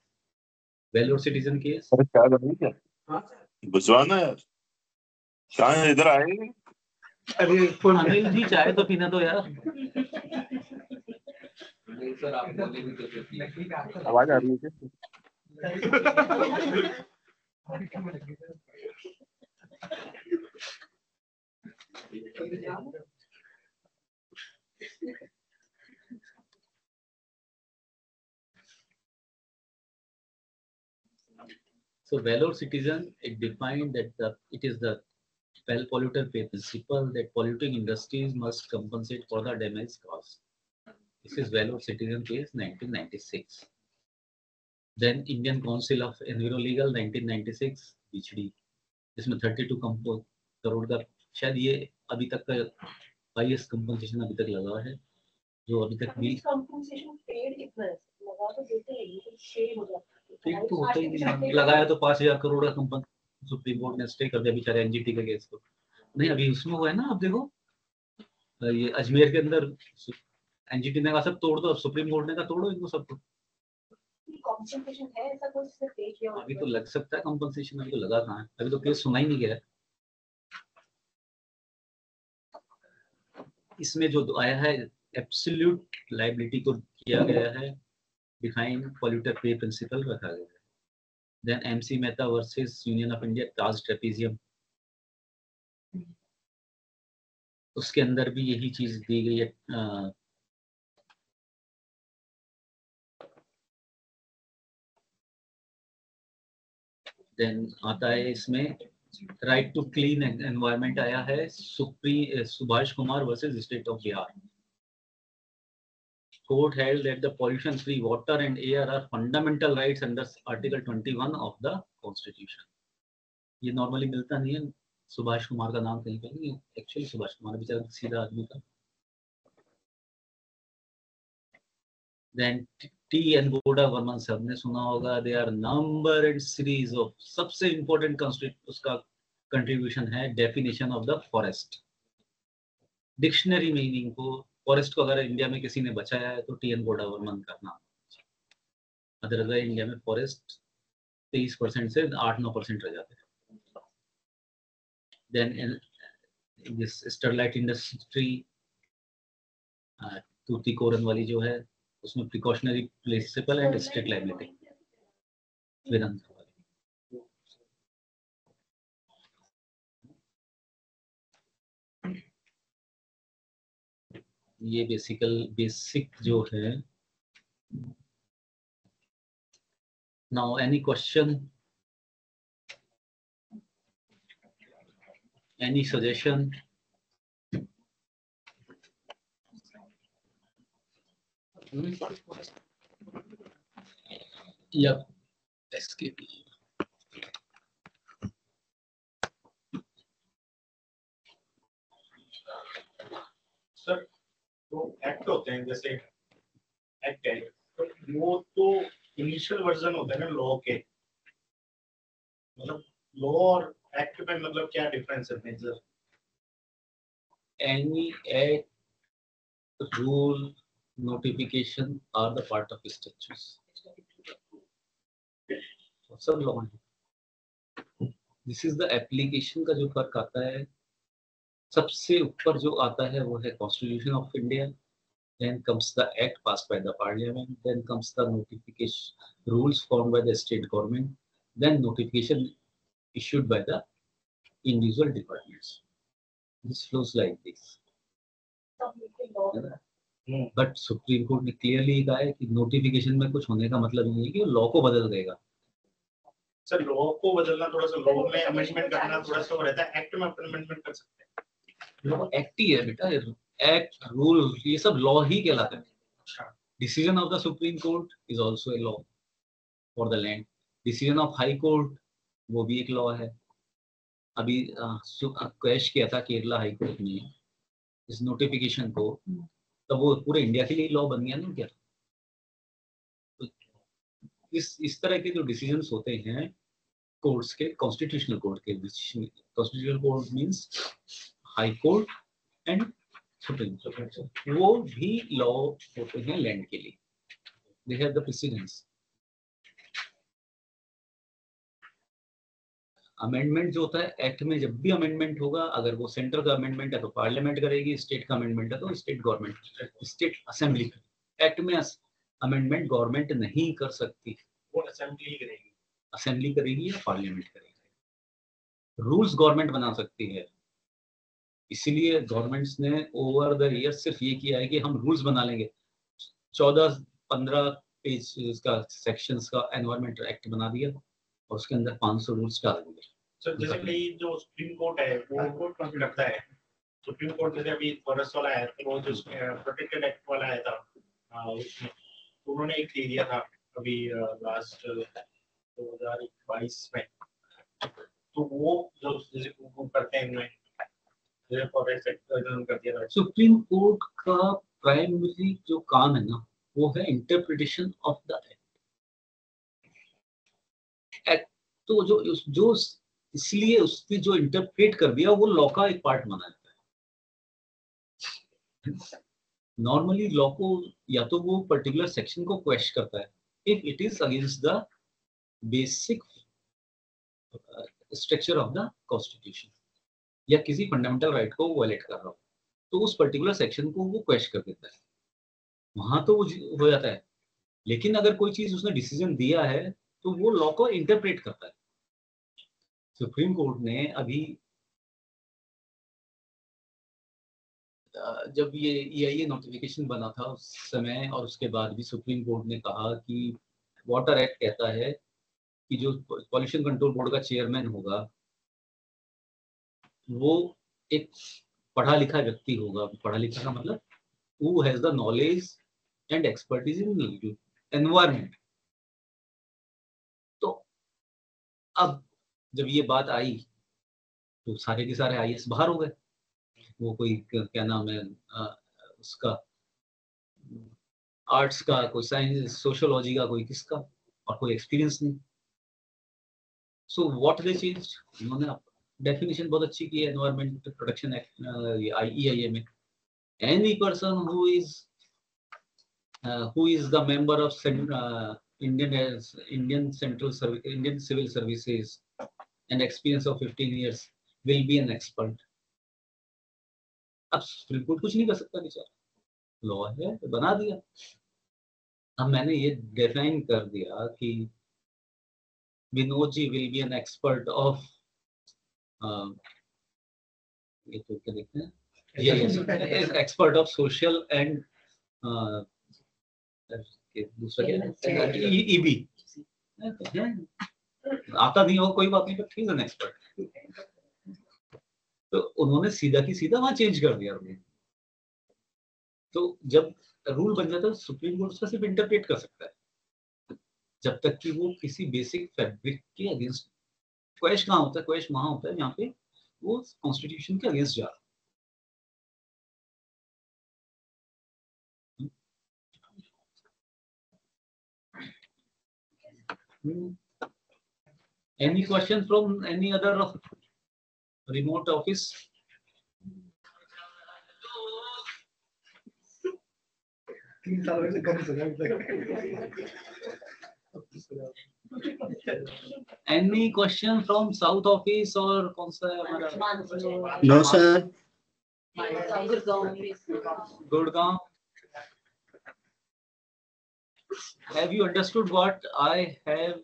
Vellore citizen case. क्या कर रही है बुझवाना यार, शायद इधर आए. अरे अनिल जी चाय तो पीना दो यार. सर आप बोलेंगे तो आवाज आ रही है क्या? So valor citizen, it defined that it is the well polluter pay principle that polluting industries must compensate for the damage caused. This is valor citizen case 1996. Then Indian Council of Envirolegal 1996 BHD, जिसमें 32 करोड़ का शायद ये अभी तक का highest compensation अभी तक लगा है, जो अभी तक भी कंपनसेशन पेड कितना है? लगा तो देते हैं लेकिन शेयर हो जाता है। पेड तो होता ही नहीं, लगाया तो 5,000 करोड़ का कंपन सुप्रीम कोर्ट ने स्टे कर दिया बेचारे एनजीटी के केस को। नहीं अभी उसमें हुआ है ना, आप देखो ये अजमेर के अंदर एनजीटी ने कहा सब तोड़ दो, सुप्रीम कोर्ट ने कहा तोड़ो इनको सबको। कंपनसेशन है ऐसा कुछ से पे किया? अभी तो लग सकता है कंपनसेशन, अभी तो लगा कहाँ है, अभी तो केस सुना ही नहीं गया। इसमें जो आया है एब्सोल्यूट लायबिलिटी को किया गया है डिफाइन, पॉल्यूटर पे प्रिंसिपल रखा गया है। Then MC Mehta versus union of India task trapezium, उसके अंदर भी यही चीज दी गई है। देन आता है इसमें राइट टू क्लीन एनवायरनमेंट आया है, Subhash Kumar versus state of Bihar. Court held that the pollution-free water and air are fundamental rights under Article 21 of the Constitution. ये नॉर्मली मिलता नहीं है, सुभाष कुमार का नाम कहीं पर नहीं, एक्चुअली सुभाष कुमार बेचारा सीधा आदमी था। Then T and Boda Varman सबने सुना होगा, they are number and series of, सबसे important उसका contribution है definition of the forest. Dictionary meaning को फॉरेस्ट को अगर इंडिया में किसी ने बचाया है तो टी एन बोडा वर्मन का नाम। अदरवाइज इंडिया में फॉरेस्ट 23% से 8-9% रह जाते हैं। Then this Sterlite industry Tuticorin वाली जो है उसमें precautionary principle and state liability Vedanta वाली। ये बेसिक जो है। Now any question, any suggestion? या इसके भी सर तो एक्ट होते हैं, जैसे एक्ट है तो वो तो इनिशियल वर्जन होता है ना लॉ के, मतलब लॉ और एक्ट में मतलब क्या डिफरेंस है major? Any act, rule, notification are the part of statutes. सब लॉ है। This is the application का जो फर्क आता है, सबसे ऊपर जो आता है वो है Constitution of India, then comes the act passed by the parliament, then comes the notification rules formed by the state government, then notification issued by the individual departments. This flows like this. But supreme court ने clearly कहा है कि notification में कुछ होने का मतलब नहीं है कि लॉ को बदल देगा। सर लॉ को बदलना थोड़ा सा, लॉ में अमेंडमेंट करना थोड़ा सा रहता है, एक्ट में अमेंडमेंट कर सकते हैं। लॉ एक्ट ही है बेटा, एक्ट रूल ये सब लॉ ही कहलाते हैं। Decision of the supreme court is also a law for the land, decision of high court वो भी एक लॉ है। अभी क्वेश्चन किया था केरला हाई कोर्ट ने इस नोटिफिकेशन को, तो वो पूरे इंडिया के लिए लॉ बन गया ना क्या? तो इस तरह के जो डिसीजंस होते हैं कोर्ट्स के, कॉन्स्टिट्यूशनल कोर्ट के, constitutional court means high court and supreme court, वो भी लॉ होते हैं लैंड के लिए। They have the precedence. Amendment जो होता है एक्ट में, जब भी अमेंडमेंट होगा, अगर वो सेंट्रल का अमेंडमेंट है तो पार्लियामेंट करेगी, स्टेट का अमेंडमेंट है तो state government, state assembly. Act में अमेंडमेंट गवर्नमेंट नहीं कर सकती, वो असेंबली करेगी, असेंबली करेगी या पार्लियामेंट करेगी। रूल्स गवर्नमेंट बना सकती है, इसीलिए गवर्नमेंट्स ने ओवर द ईयर सिर्फ ये किया है कि हम रूल्स बना लेंगे। 14-15 पेज का सेक्शंस का एनवायरमेंट एक्ट बना दिया, और उसके अंदर 500 रूल्स डाल दिए। सर जैसे कि जो सुप्रीम कोर्ट है वो करता है, सुप्रीम कोर्ट जैसे अभी फॉरेस्ट वाला है तो वो जो प्रोटेक्टेड एक्ट वाला है था उसमें तो उन्होंने एक दे दिया था अभी लास्ट 2022 में, तो वो जो जैसे वो करते हैं उन्हें जैसे फॉरेस्ट एक्ट कर दिया था। सुप्रीम कोर्ट का प्राइमरी जो काम है ना वो है इंटरप्रिटेशन ऑफ द एक्ट। तो जो इसलिए उसने जो इंटरप्रेट कर दिया वो लॉ का एक पार्ट माना जाता है। नॉर्मली लॉ को या तो वो पर्टिकुलर सेक्शन को क्वेश्चन करता है if it is against the basic structure of the constitution या किसी फंडामेंटल राइट को वायलेट कर रहा हो तो उस पर्टिकुलर सेक्शन को वो क्वेश्चन कर देता है, वहां तो वो हो जाता है। लेकिन अगर कोई चीज उसने डिसीजन दिया है तो वो लॉ को इंटरप्रेट करता है। सुप्रीम कोर्ट ने अभी जब ये नोटिफिकेशन बना था उस समय और उसके बाद भी सुप्रीम कोर्ट ने कहा कि वाटर एक्ट कहता है कि जो पॉल्यूशन कंट्रोल बोर्ड का चेयरमैन होगा वो एक पढ़ा लिखा व्यक्ति होगा। पढ़ा लिखा का मतलब who has the knowledge and expertise in environment। तो अब जब ये बात आई तो सारे के सारे आईएएस बाहर हो गए। वो कोई क्या नाम है उसका आर्ट्स का, कोई साइंस सोशियोलॉजी का, कोई किसका, और कोई एक्सपीरियंस नहीं। सो व्हाट दे चेंज, उन्होंने डेफिनेशन बहुत अच्छी की है एनवायरमेंट प्रोटेक्शन एक्ट EIA में। Any person who is the member of Indian Central Service, Indian Civil Services and experience of 15 years will be an expert। अब supreme court कुछ नहीं कर सकता, बेचारा लॉ है तो बना दिया। अब मैंने ये डिफाइन कर दिया कि Vinod ji will be an expert of ये तो क्या देखते हैं, एक्सपर्ट ऑफ सोशल एंड दूसरा क्या EB आता नहीं हो कोई बात नहीं, पर ठीक है एक्सपर्ट। तो उन्होंने सीधा की सीधा वहां चेंज कर दिया। तो जब रूल बन जाता है सुप्रीम कोर्ट उसका सिर्फ इंटरप्रेट कर सकता है जब तक कि वो किसी बेसिक फैब्रिक के अगेंस्ट। क्वेश्चन कहाँ होता है, क्वेश्चन वहां होता है जहाँ पे वो कॉन्स्टिट्यूशन के अगेंस्ट जा रहा है। Any question from any other remote office? Any question from south office or कौन सा है हमारा? No sir. Gurgaon. Have you understood what I have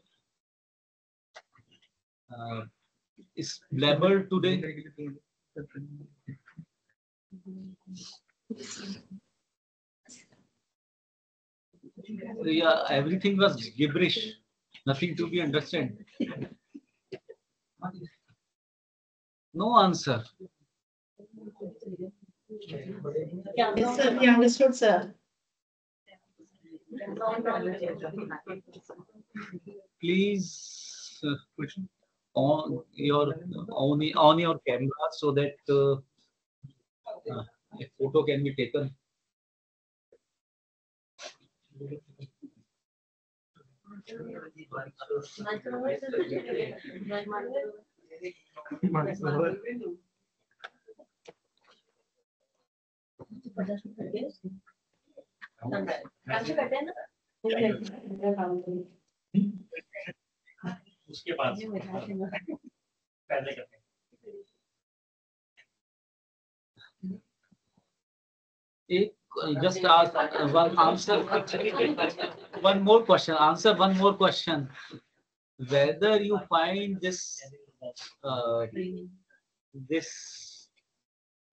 is blabbered today? Yeah, everything was gibberish, nothing to be understood. No answer. Yes, sir, we understood, sir. Please on your camera so that a photo can be taken. उसके बाद पहले करते हैं। Just ask one answer. One more question. Answer one more question. Whether you find this this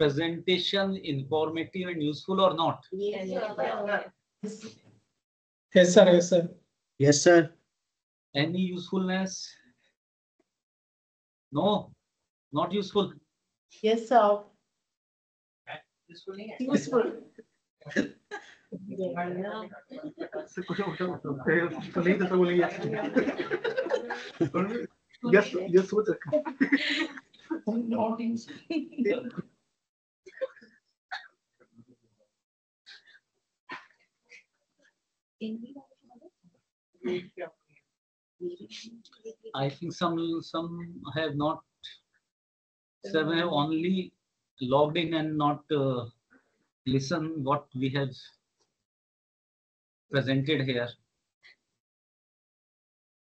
presentation informative and useful or not? Yes, Yes, sir. Yes, sir. Yes sir. Any usefulness? No, not useful. Yes, sir. Useful नहीं है. Useful. से कुछ तो नहीं तो बोलेंगे yes yes सोच रखा. Not useful. I think some have not. Some have only logged in and not listened what we have presented here.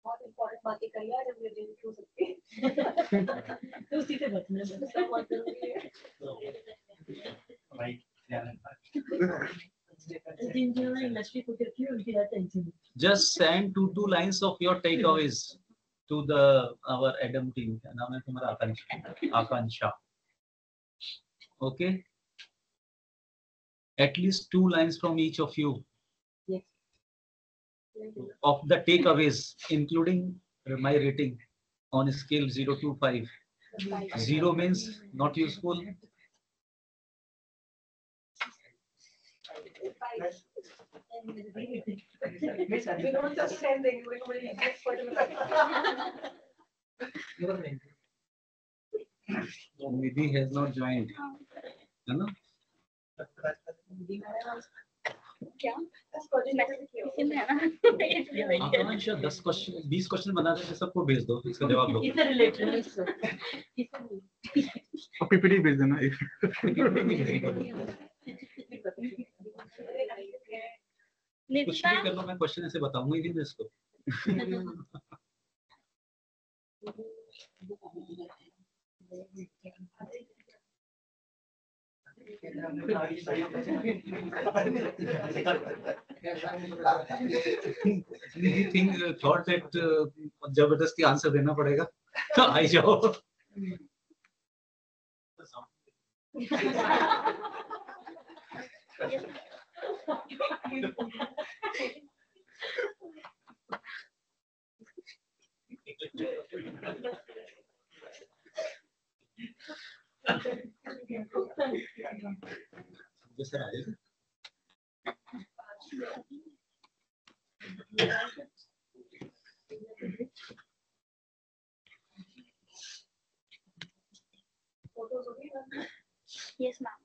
बहुत important बातें करी यार जब ये हो सकती है. तो उसी से बचना है. बहुत जरूरी है. Right. Yeah. जिन जिन्होंने इंडस्ट्री को देखी है उनकी ज्यादा tension. Just send two lines of your takeaways to our Adam team. क्या नाम है तुम्हारा? Akansha. Okay. At least 2 lines from each of you. Yes. Of the takeaways, including my rating on a scale 0 to 5. 0 means not useful. We don't just send the everybody gets for Nidhi has not joined. है ना? क्या इसी में है ना आकांक्षा 10 question 20 question बना के सबको भेज दो, इसका जवाब दो. इससे रिलेटेड है. पीपीटी भेज देना एक. कुछ भी कर लो, मैं क्वेश्चन ऐसे बताऊंगा ही नहीं इसको. थॉट दैट जबरदस्ती आंसर देना पड़ेगा. आई जाओ. सर आएगा. Yes ma'am.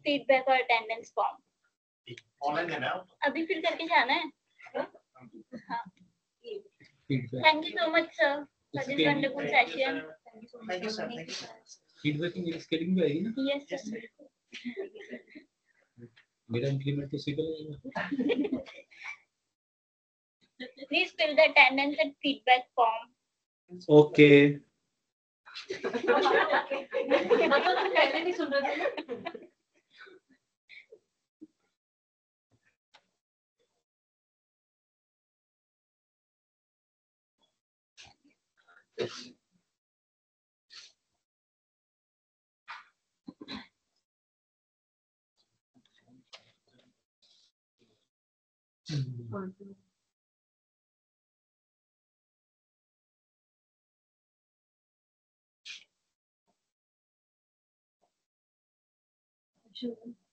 फीडबैक और अटेंडेंस फॉर्म ऑनलाइन है ना. अभी फिल करके जाना है. हाँ. Thank you so much sir for this wonderful session. Thank you, sir. Thank you, sir. Feedback की स्केलिंग भी आएगी ना. Yes sir. मेरा इंक्रीमेंट तो सीधा लगेगा. Please fill the attendance and feedback form. Okay. पहले नहीं सुन रहे थे. Sure.